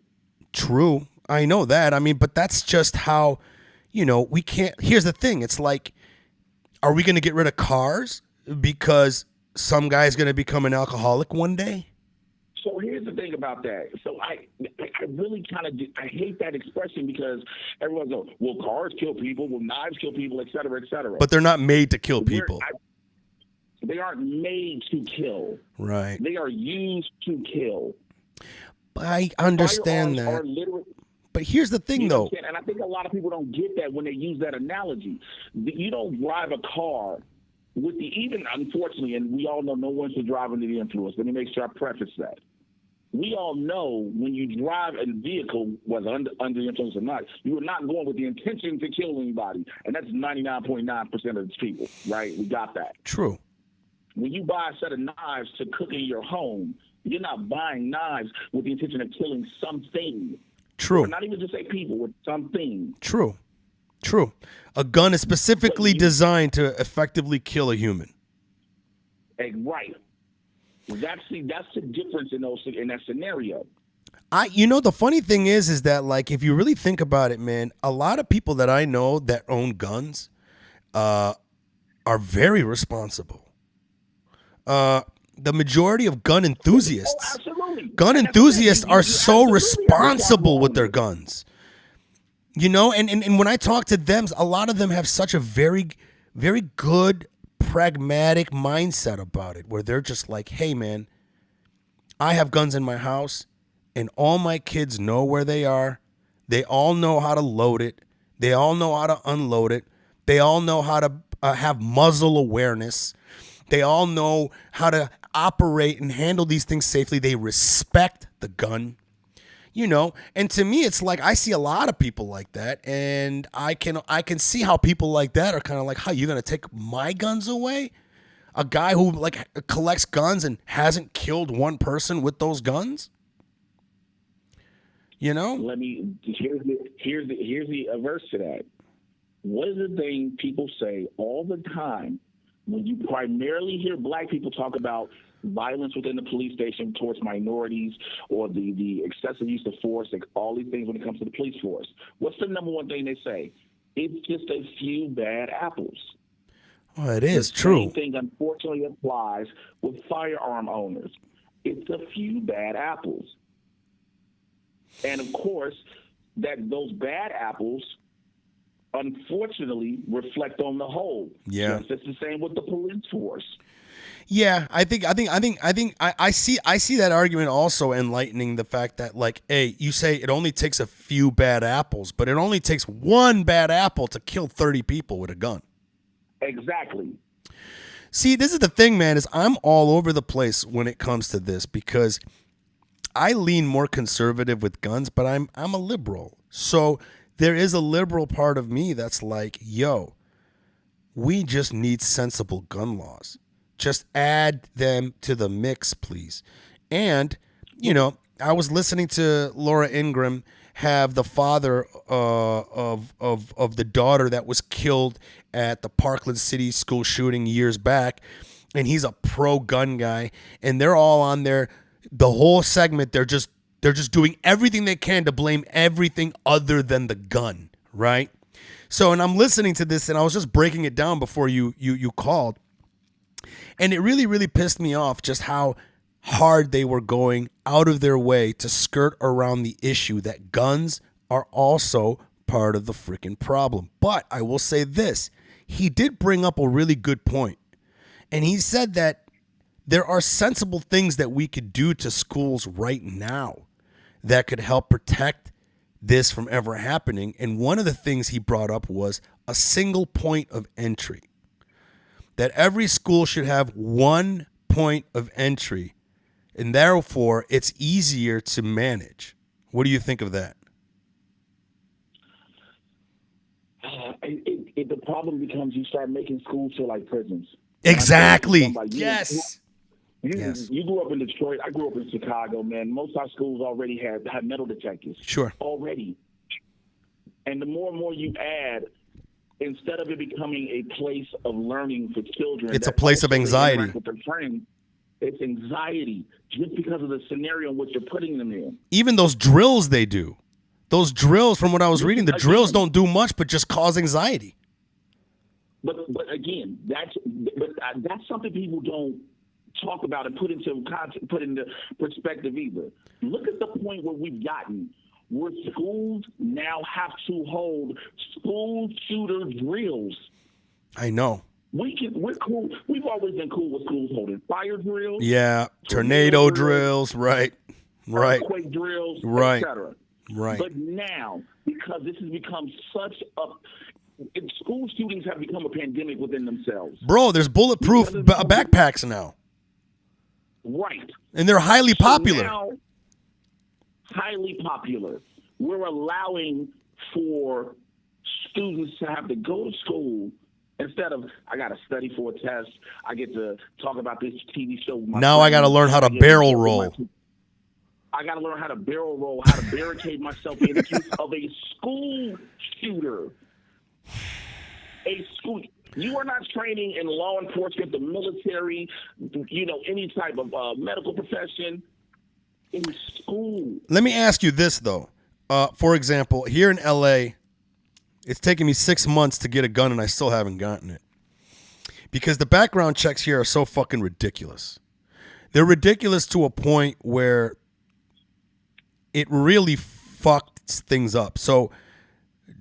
True. I know that. I mean, but that's just how, we can't. Here's the thing. It's like, are we going to get rid of cars because some guy's going to become an alcoholic one day? So here's the thing about that. So I really I hate that expression, because everyone goes, well, cars kill people, well, knives kill people, et cetera, et cetera. But they're not made to kill people. They aren't made to kill. Right. They are used to kill. I understand that. But here's the thing, though. And I think a lot of people don't get that when they use that analogy. You don't drive a car unfortunately, and we all know no one should drive under the influence. Let me make sure I preface that. We all know when you drive a vehicle, whether under the influence or not, you are not going with the intention to kill anybody. And that's 99.9% of the people, right? We got that. True. When you buy a set of knives to cook in your home, you're not buying knives with the intention of killing something. True. Or not even just say people, with something. True. A gun is specifically designed to effectively kill a human. Right. That's the difference in that scenario. The funny thing is that, like, if you really think about it, man, a lot of people that I know that own guns are very responsible. The majority of gun enthusiasts, are so responsible with their guns. And when I talk to them, a lot of them have such a very, very good, pragmatic mindset about it, where they're just like, hey, man, I have guns in my house, and all my kids know where they are. They all know how to load it. They all know how to unload it. They all know how to have muzzle awareness. They all know how to operate and handle these things safely. They respect the gun. And to me, it's like, I see a lot of people like that, and I can see how people like that are kind of like, how you're gonna take my guns away? A guy who like collects guns and hasn't killed one person with those guns? Here's the averse to that. What is the thing people say all the time when you primarily hear black people talk about violence within the police station towards minorities, or the excessive use of force, like all these things when it comes to the police force? What's the number one thing they say? It's just a few bad apples. Oh, it is true. The same thing, unfortunately, applies with firearm owners. It's a few bad apples. And, of course, those bad apples unfortunately reflect on the whole. Yeah. It's the same with the police force. Yeah, I see that argument also enlightening the fact that, like, hey, you say it only takes a few bad apples, but it only takes one bad apple to kill 30 people with a gun. Exactly. See, this is the thing, man, is I'm all over the place when it comes to this, because I lean more conservative with guns, but I'm a liberal. So there is a liberal part of me that's like, yo, we just need sensible gun laws. Just add them to the mix, please. And, I was listening to Laura Ingraham have the father of the daughter that was killed at the Parkland City school shooting years back, and he's a pro-gun guy, and they're all on there. The whole segment, they're just doing everything they can to blame everything other than the gun, right? So, and I'm listening to this, and I was just breaking it down before you called. And it really, really pissed me off just how hard they were going out of their way to skirt around the issue that guns are also part of the freaking problem. But I will say this, he did bring up a really good point. And he said that there are sensible things that we could do to schools right now that could help protect this from ever happening. And one of the things he brought up was a single point of entry. That every school should have one point of entry, and therefore it's easier to manage. What do you think of that? The problem becomes you start making schools feel like prisons. Exactly. Yes. You grew up in Detroit. I grew up in Chicago, man. Most of our schools already had metal detectors. Sure. Already. And the more and more you add, instead of it becoming a place of learning for children, it's a place of anxiety. With their friends, it's anxiety just because of the scenario in which you're putting them in. Even those drills they do. Those drills, from what I was reading, the drills don't do much but just cause anxiety. But again, that's something people don't talk about and put into perspective either. Look at the point where we've gotten, where schools now have to hold school shooter drills. I know. We're cool. We've always been cool with schools holding fire drills. Yeah, tornado drills, right. Earthquake drills, right. etc. Right. But now, because this has become such a school shootings have become a pandemic within themselves. Bro, there's bulletproof backpacks now. Right. And they're highly popular. Now, highly popular. We're allowing for students to have to go to school instead of, I got to study for a test. I get to talk about this TV show with my now friends. I got to learn how to barrel roll. I got to learn how to barrel roll, how to barricade myself in case of a school shooter. A school. You are not training in law enforcement, the military, any type of medical profession. In school. Let me ask you this, though. For example, here in L.A., it's taken me 6 months to get a gun, and I still haven't gotten it. Because the background checks here are so fucking ridiculous. They're ridiculous to a point where it really fucked things up. So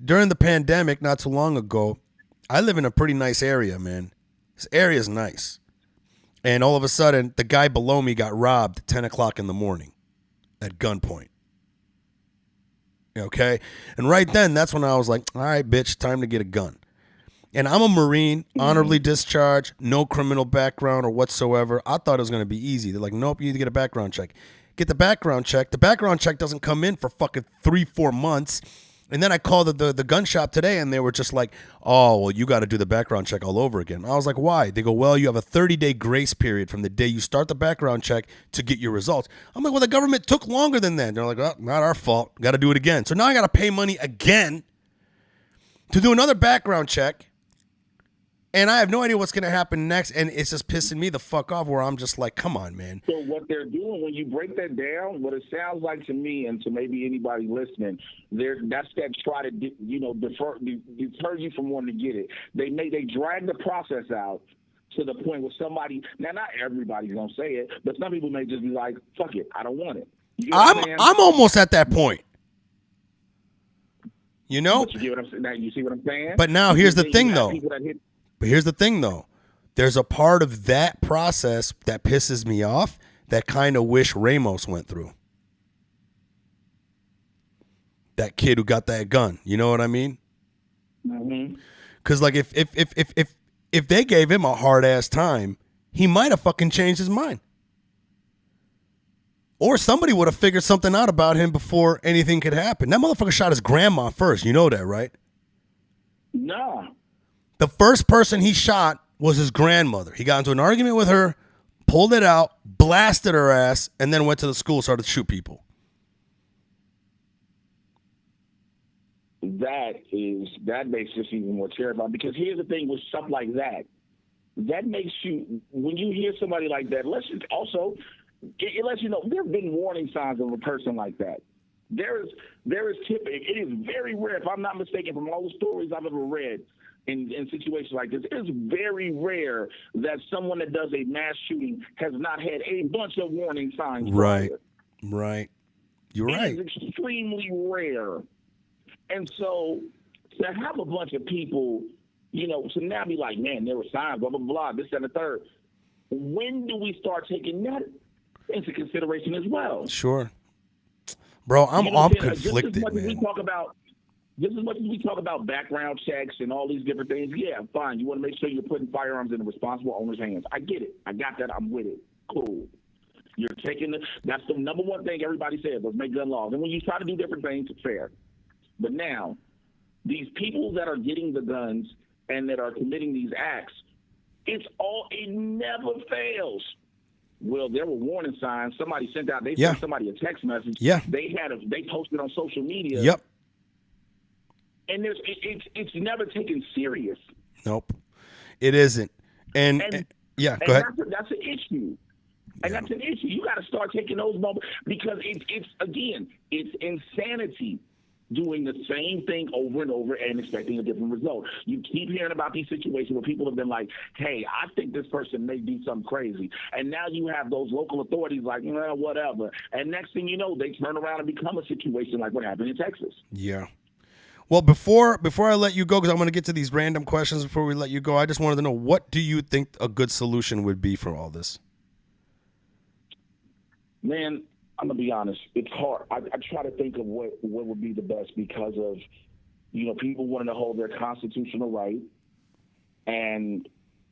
during the pandemic, not too long ago, I live in a pretty nice area, man. This area is nice. And all of a sudden, the guy below me got robbed at 10 o'clock in the morning at gunpoint. Okay? And right then, that's when I was like, all right, bitch, time to get a gun. And I'm a Marine, honorably discharged, no criminal background or whatsoever. I thought it was going to be easy. They're like, nope, you need to get a background check. Get the background check. The background check doesn't come in for fucking 3-4 months. And then I called the gun shop today, and they were just like, oh, well, you got to do the background check all over again. I was like, why? They go, well, you have a 30-day grace period from the day you start the background check to get your results. I'm like, well, the government took longer than that. They're like, oh, not our fault. Got to do it again. So now I got to pay money again to do another background check. And I have no idea what's going to happen next, and it's just pissing me the fuck off where I'm just like, come on, man. So what they're doing, when you break that down, what it sounds like to me and to maybe anybody listening, that's that try to, deter you from wanting to get it. They drag the process out to the point where somebody, now not everybody's going to say it, but some people may just be like, fuck it, I don't want it. I'm almost at that point. You know? But you get what I'm saying? Now, you see what I'm saying? But now here's the thing, though. There's a part of that process that pisses me off that kind of wish Ramos went through. That kid who got that gun. You know what I mean? Mm-hmm. Because, like, if they gave him a hard-ass time, he might have fucking changed his mind. Or somebody would have figured something out about him before anything could happen. That motherfucker shot his grandma first. You know that, right? Nah. The first person he shot was his grandmother. He got into an argument with her, pulled it out, blasted her ass, and then went to the school, started to shoot people. That makes this even more terrifying, because here's the thing with stuff like that. That makes you, when you hear somebody like that, it lets you know there have been warning signs of a person like that. There is it is very rare, if I'm not mistaken, from all the stories I've ever read, in situations like this, it's very rare that someone that does a mass shooting has not had a bunch of warning signs. Right. You're right. It's extremely rare. And so to have a bunch of people, to now be like, man, there were signs, blah, blah, blah, this and the third. when do we start taking that into consideration as well? Sure. Bro, I'm conflicted, just as much man. As we talk about background checks and all these different things, yeah, fine. You want to make sure you're putting firearms in the responsible owner's hands. I get it. I got that. I'm with it. Cool. You're taking that's the number one thing everybody says, let's make gun laws. And when you try to do different things, it's fair. But now, these people that are getting the guns and that are committing these acts, it never fails. Well, there were warning signs. Somebody sent somebody a text message. Yeah. They posted on social media. Yep. And it's never taken serious. Nope. It isn't. And yeah, go ahead. That's an issue. And that's an issue. You got to start taking those moments because it's insanity doing the same thing over and over and expecting a different result. You keep hearing about these situations where people have been like, hey, I think this person may do something crazy. And now you have those local authorities like, well, whatever. And next thing you know, they turn around and become a situation like what happened in Texas. Yeah. Well, before I let you go, because I'm going to get to these random questions before we let you go, I just wanted to know, what do you think a good solution would be for all this? Man, I'm gonna be honest. It's hard. I try to think of what would be the best because of, people wanting to hold their constitutional right,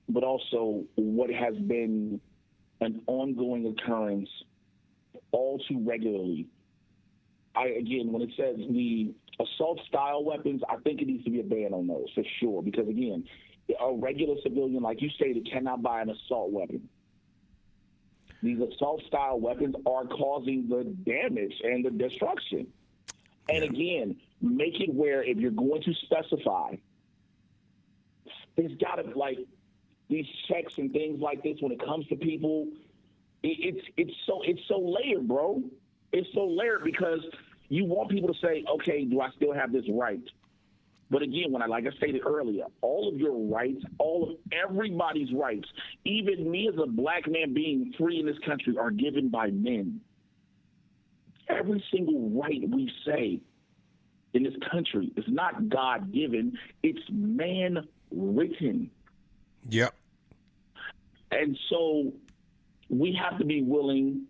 but also what has been an ongoing occurrence all too regularly. When it says the assault style weapons, I think it needs to be a ban on those for sure. Because again, a regular civilian, like you stated, cannot buy an assault weapon. These assault-style weapons are causing the damage and the destruction. And again, make it where if you're going to specify, there's got to these checks and things like this when it comes to people. It's so layered, bro. It's so layered because you want people to say, okay, do I still have this right? But again, like I stated earlier, all of your rights, all of everybody's rights, even me as a black man being free in this country, are given by men. Every single right we say in this country is not God-given, it's man-written. Yep. And so we have to be willing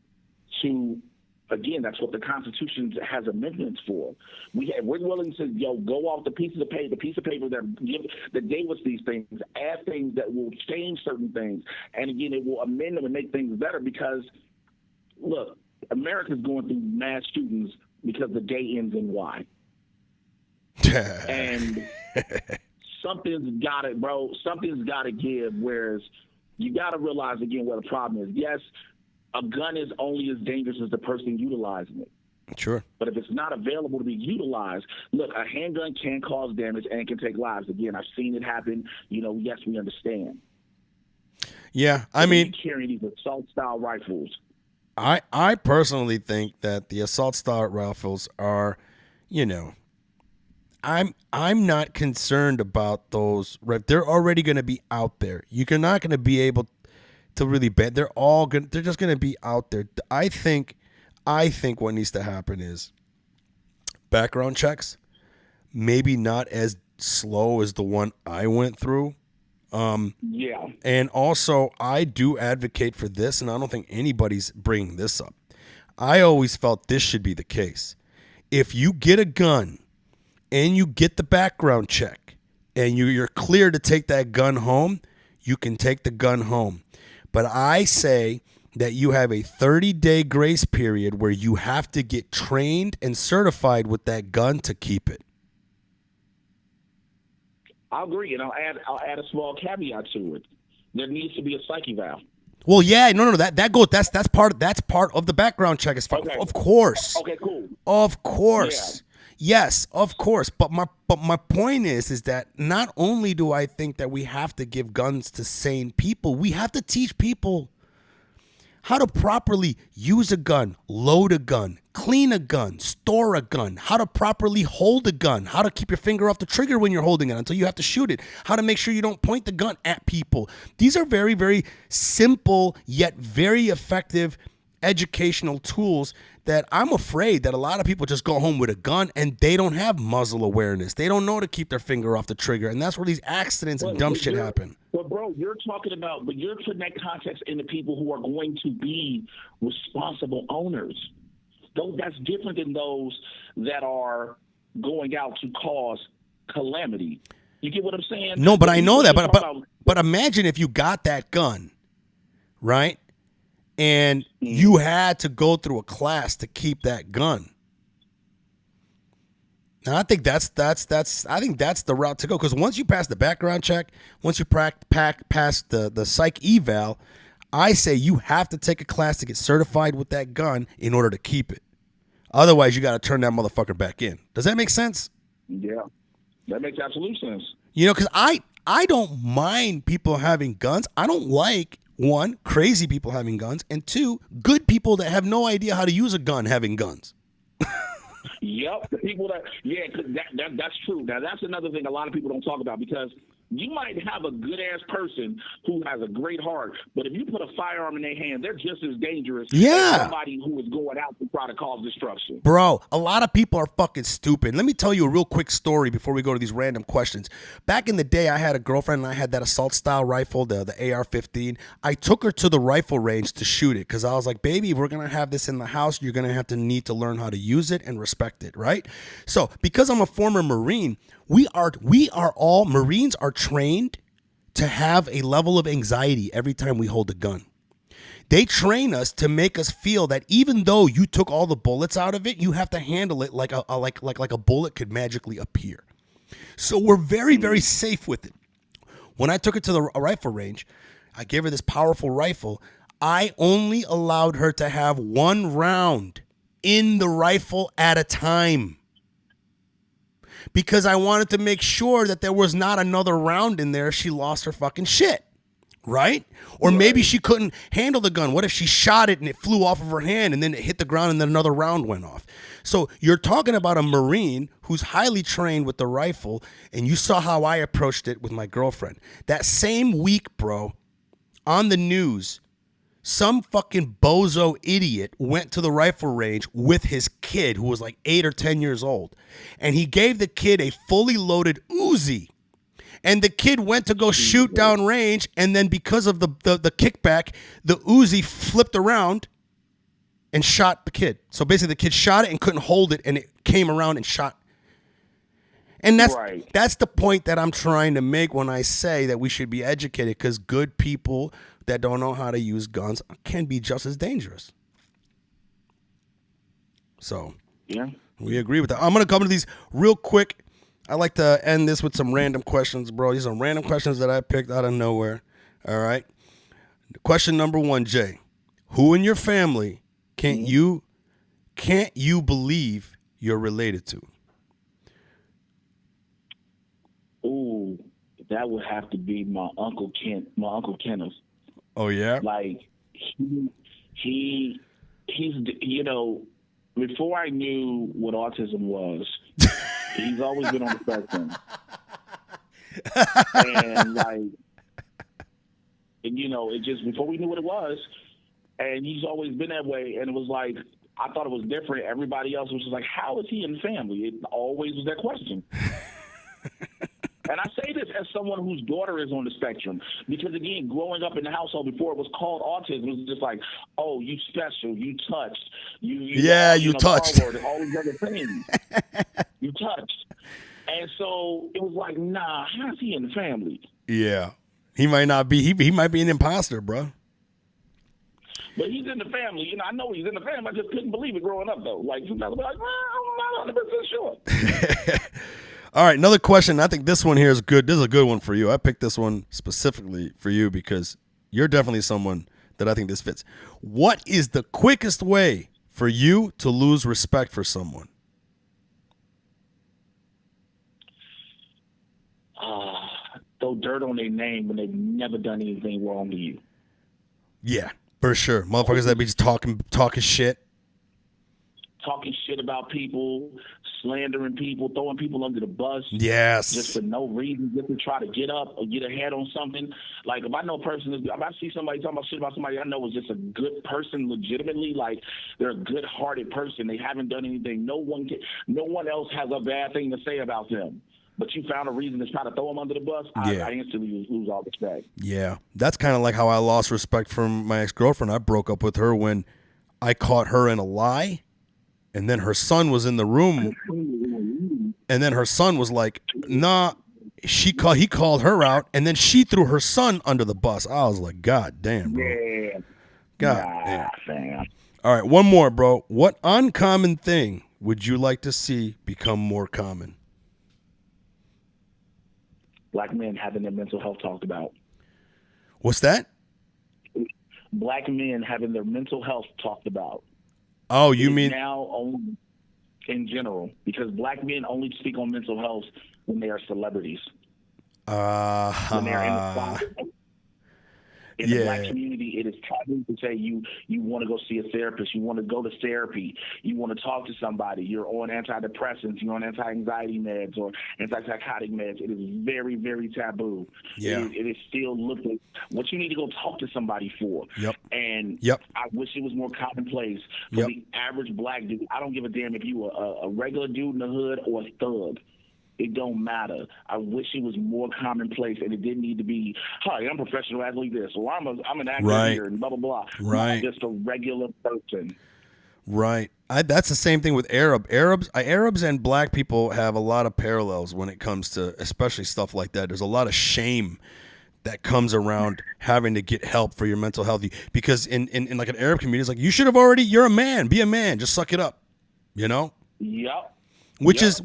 to, again, that's what the Constitution has amendments for. We're willing to go off the piece of paper that gave us these things, add things that will change certain things, and again, it will amend them and make things better. Because, look, America's going through mass shootings because the day ends in Y, and something's got it, bro. Something's got to give. Whereas you got to realize again what the problem is. Yes. A gun is only as dangerous as the person utilizing it. Sure. But if it's not available to be utilized, look, a handgun can cause damage and can take lives. Again, I've seen it happen. Yes, we understand. Yeah, I mean, carrying these assault-style rifles. I personally think that the assault-style rifles are, I'm not concerned about those. Right? They're already going to be out there. You're not going to be able to really ban. They're just going to be out there. I think what needs to happen is background checks, maybe not as slow as the one I went through. Yeah. And also, I do advocate for this, and I don't think anybody's bringing this up. I always felt this should be the case. If you get a gun and you get the background check and you're clear to take that gun home, you can take the gun home. But I say that you have a 30-day grace period where you have to get trained and certified with that gun to keep it. I'll agree, and I'll add a small caveat to it. There needs to be a psyche valve. Well, yeah, no, that goes. That's part of the background check. Okay. Of course. Okay, cool. Of course. Yeah. Yes, of course. But my point is that not only do I think that we have to give guns to sane people, we have to teach people how to properly use a gun, load a gun, clean a gun, store a gun, how to properly hold a gun, how to keep your finger off the trigger when you're holding it until you have to shoot it, how to make sure you don't point the gun at people. These are very, very simple yet very effective educational tools that I'm afraid that a lot of people just go home with a gun and they don't have muzzle awareness. They don't know to keep their finger off the trigger, and that's where these accidents and dumb shit happen. But bro, you're putting that context into people who are going to be responsible owners. Though that's different than those that are going out to cause calamity. You get what I'm saying? No, but I know that. But imagine if you got that gun, right? And you had to go through a class to keep that gun. And I think that's the route to go, because once you pass the background check, once you pass the psych eval, I say you have to take a class to get certified with that gun in order to keep it. Otherwise, you got to turn that motherfucker back in. Does that make sense? Yeah, that makes absolute sense. You know, because I don't mind people having guns. I don't like, one, crazy people having guns, and two, good people that have no idea how to use a gun having guns. Yep, the people that's true. Now, that's another thing a lot of people don't talk about, because you might have a good-ass person who has a great heart, but if you put a firearm in their hand, they're just as dangerous as somebody who is going out to try to cause destruction. Bro, a lot of people are fucking stupid. Let me tell you a real quick story before we go to these random questions. Back in the day, I had a girlfriend, and I had that assault-style rifle, the AR-15. I took her to the rifle range to shoot it, because I was like, baby, if we're going to have this in the house, you're going to need to learn how to use it and respect it, right? So, because I'm a former Marine, Marines are trained to have a level of anxiety every time we hold a gun. They train us to make us feel that even though you took all the bullets out of it, you have to handle it like a bullet could magically appear. So we're very, very safe with it. When I took her to the rifle range, I gave her this powerful rifle. I only allowed her to have one round in the rifle at a time, because I wanted to make sure that there was not another round in there if she lost her fucking shit, right? Or maybe she couldn't handle the gun. What if she shot it and it flew off of her hand and then it hit the ground and then another round went off? So you're talking about a Marine who's highly trained with the rifle, and you saw how I approached it with my girlfriend. That same week, bro, on the news, some fucking bozo idiot went to the rifle range with his kid, who was like 8 or 10 years old, and he gave the kid a fully loaded Uzi, and the kid went to go shoot down range, and then because of the kickback, the Uzi flipped around and shot the kid. So basically the kid shot it and couldn't hold it, and it came around and shot. And that's the point that I'm trying to make when I say that we should be educated, because good people that don't know how to use guns can be just as dangerous. So, yeah, we agree with that. I'm going to come to these real quick. I like to end this with some random questions, bro. These are random questions that I picked out of nowhere. All right. Question number 1, Jay. Who in your family can't you believe you're related to? Ooh, that would have to be my Uncle Kenneth. Oh yeah, like he's you know, before I knew what autism was, he's always been on the spectrum, and you know, it just before we knew what it was, and he's always been that way, and it was like I thought it was different. Everybody else was just like, how is he in the family? It always was that question. And I say this as someone whose daughter is on the spectrum, because again, growing up in the household before it was called autism, it was just like, oh, you special, you touched, you touched, all these other things, you touched, and so it was like, nah, how's he in the family? Yeah, he might not be. He might be an imposter, bro. But he's in the family. You know, I know he's in the family. I just couldn't believe it growing up, though. Like, sometimes I'm like, I'm not 100% sure. All right, another question. I think this one here is good. This is a good one for you. I picked this one specifically for you because you're definitely someone that I think this fits. What is the quickest way for you to lose respect for someone? Throw dirt on their name when they've never done anything wrong to you. Yeah, for sure. Motherfuckers that be just talking shit. talking shit about people, slandering people, throwing people under the bus. Yes. Just for no reason, just to try to get up or get ahead on something. Like if I know a person, if I see somebody talking about shit about somebody I know is just a good person, legitimately, like they're a good-hearted person. They haven't done anything. No one else has a bad thing to say about them. But you found a reason to try to throw them under the bus, Yeah. I instantly lose all respect. Yeah. That's kind of like how I lost respect from my ex-girlfriend. I broke up with her when I caught her in a lie, and then her son was in the room, and then her son was like, nah, he called her out, and then she threw her son under the bus. I was like, God damn, bro. Yeah. God damn. Fam. All right, one more, bro. What uncommon thing would you like to see become more common? Black men having their mental health talked about. What's that? Black men having their mental health talked about. Oh, you mean now only in general, because black men only speak on mental health when they are celebrities. When they're in the spotlight. In the black community, it is taboo to say you want to go see a therapist, you want to go to therapy, you want to talk to somebody, you're on antidepressants, you're on anti-anxiety meds or antipsychotic meds. It is very, very taboo. Yeah. It is still looked at what you need to go talk to somebody for. Yep. And Yep. I wish it was more commonplace for the average black dude. I don't give a damn if you were a regular dude in the hood or a thug. It don't matter. I wish it was more commonplace, and it didn't need to be, hi, I'm a professional athlete this, or I'm an actor here, and blah, blah, blah. Right. Just a regular person. Right. That's the same thing with Arabs and black people have a lot of parallels when it comes to especially stuff like that. There's a lot of shame that comes around having to get help for your mental health. Because in like an Arab community, it's like, you're a man, be a man, just suck it up, you know? Yep. Which is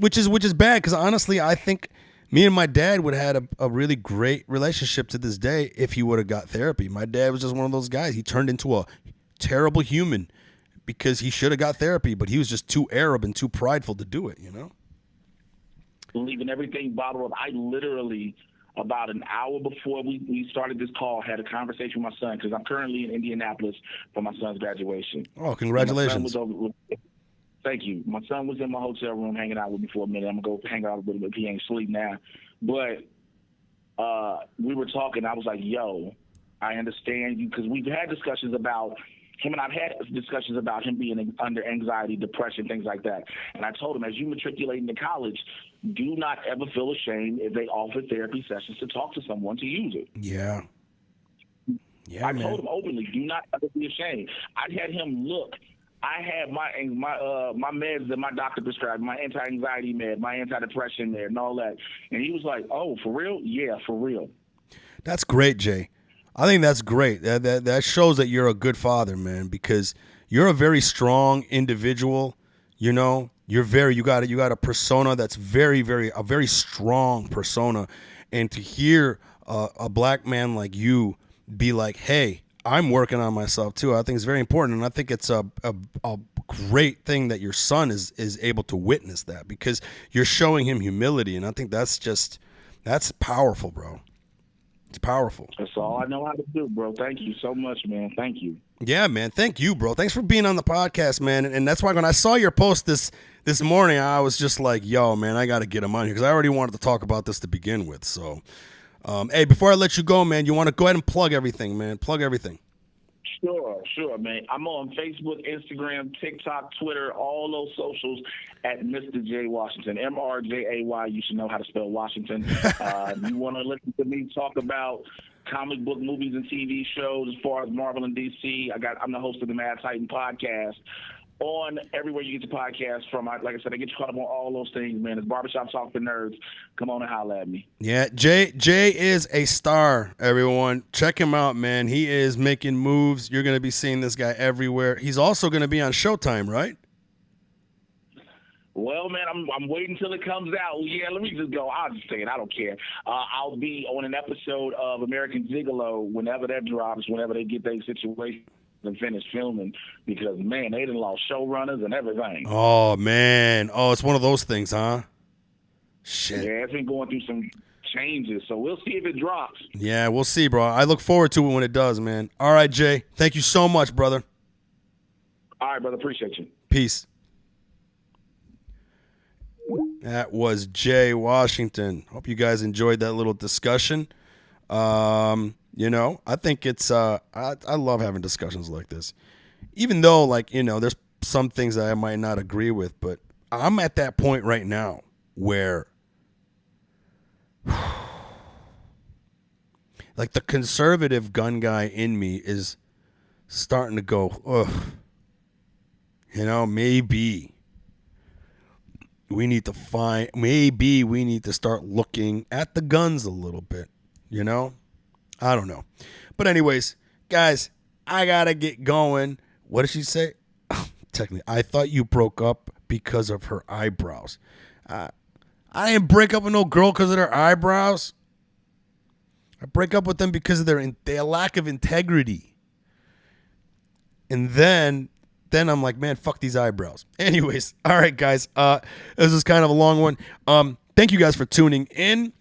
bad, because honestly, I think me and my dad would have had a really great relationship to this day if he would have got therapy. My dad was just one of those guys. He turned into a terrible human because he should have got therapy, but he was just too Arab and too prideful to do it, you know? Leaving everything bottled up. I literally, about an hour before we started this call, had a conversation with my son, because I'm currently in Indianapolis for my son's graduation. Oh, congratulations. Thank you. My son was in my hotel room hanging out with me for a minute. I'm going to go hang out with him if he ain't asleep now. But we were talking. I was like, yo, I understand you, because we've had discussions about him, and I've had discussions about him being under anxiety, depression, things like that. And I told him, as you matriculate into college, do not ever feel ashamed if they offer therapy sessions to talk to someone to use it. Yeah. Yeah, I man. told him openly, do not ever be ashamed. I had him look. I had my meds that my doctor prescribed, my anti-anxiety med, my antidepressant med, and all that. And he was like, "Oh, for real? Yeah, for real." That's great, Jay. I think that's great. That shows that you're a good father, man, because you're a very strong individual. You know, you got a persona that's a very strong persona, and to hear a black man like you be like, "Hey, I'm working on myself too," I think it's very important, and I think it's a great thing that your son is able to witness that, because you're showing him humility, and I think that's powerful, bro. It's powerful. That's all I know how to do, bro. Thank you so much, man. Thank you. Yeah, man. Thank you, bro. Thanks for being on the podcast, man. And that's why when I saw your post this morning, I was just like, yo, man, I got to get him on here, because I already wanted to talk about this to begin with. So, hey, before I let you go, man, you want to go ahead and plug everything, man. Plug everything. Sure, man. I'm on Facebook, Instagram, TikTok, Twitter, all those socials at Mr. J Washington, MRJAY. You should know how to spell Washington. You want to listen to me talk about comic book movies and TV shows as far as Marvel and DC? I'm the host of the Mad Titan podcast. On everywhere you get your podcast from. Like I said, I get you caught up on all those things, man. It's Barbershop Talk for Nerds. Come on and holler at me. Yeah, Jay is a star, everyone. Check him out, man. He is making moves. You're going to be seeing this guy everywhere. He's also going to be on Showtime, right? Well, man, I'm waiting till it comes out. Yeah, let me just go. I'll just say it. I don't care. I'll be on an episode of American Gigolo whenever that drops, whenever they get their situation and finish filming, because man, they done lost showrunners and everything. Oh man, it's one of those things, huh? Shit. Yeah, it's been going through some changes, so we'll see if it drops. Yeah, we'll see, bro. I look forward to it when it does, man. All right, Jay, thank you so much, brother. All right, brother, appreciate you. Peace. That was Jay Washington. Hope you guys enjoyed that little discussion. I think it's I love having discussions like this. Even though, there's some things that I might not agree with, but I'm at that point right now where like the conservative gun guy in me is starting to go, ugh. Maybe we need to start looking at the guns a little bit, I don't know. But anyways, guys, I got to get going. What did she say? Technically, I thought you broke up because of her eyebrows. I didn't break up with no girl because of their eyebrows. I break up with them because of their lack of integrity. And then I'm like, man, fuck these eyebrows. Anyways, all right, guys. This is kind of a long one. Thank you guys for tuning in.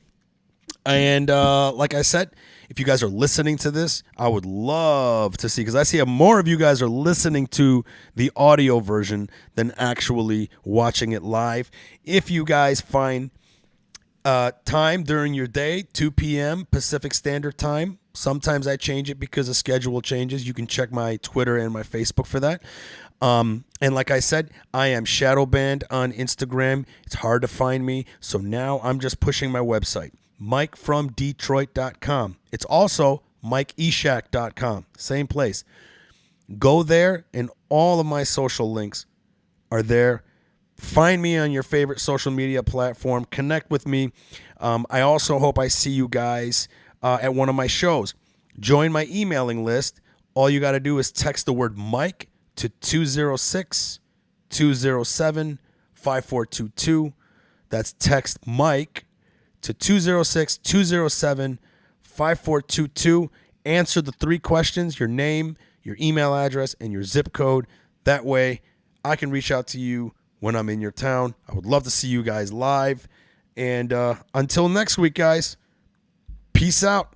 And like I said, if you guys are listening to this, I would love to see, because I see more of you guys are listening to the audio version than actually watching it live. If you guys find time during your day, 2 p.m. Pacific Standard Time. Sometimes I change it because the schedule changes. You can check my Twitter and my Facebook for that. And like I said, I am shadow banned on Instagram. It's hard to find me. So now I'm just pushing my website, MikeFromDetroit.com. It's also MikeEshack.com. Same place. Go there, and all of my social links are there. Find me on your favorite social media platform. Connect with me. I also hope I see you guys at one of my shows. Join my emailing list. All you got to do is text the word Mike to 206-207-5422. That's text Mike to 206-207-5422. Answer the 3 questions, your name, your email address, and your zip code. That way I can reach out to you when I'm in your town. I would love to see you guys live. And until next week, guys, peace out.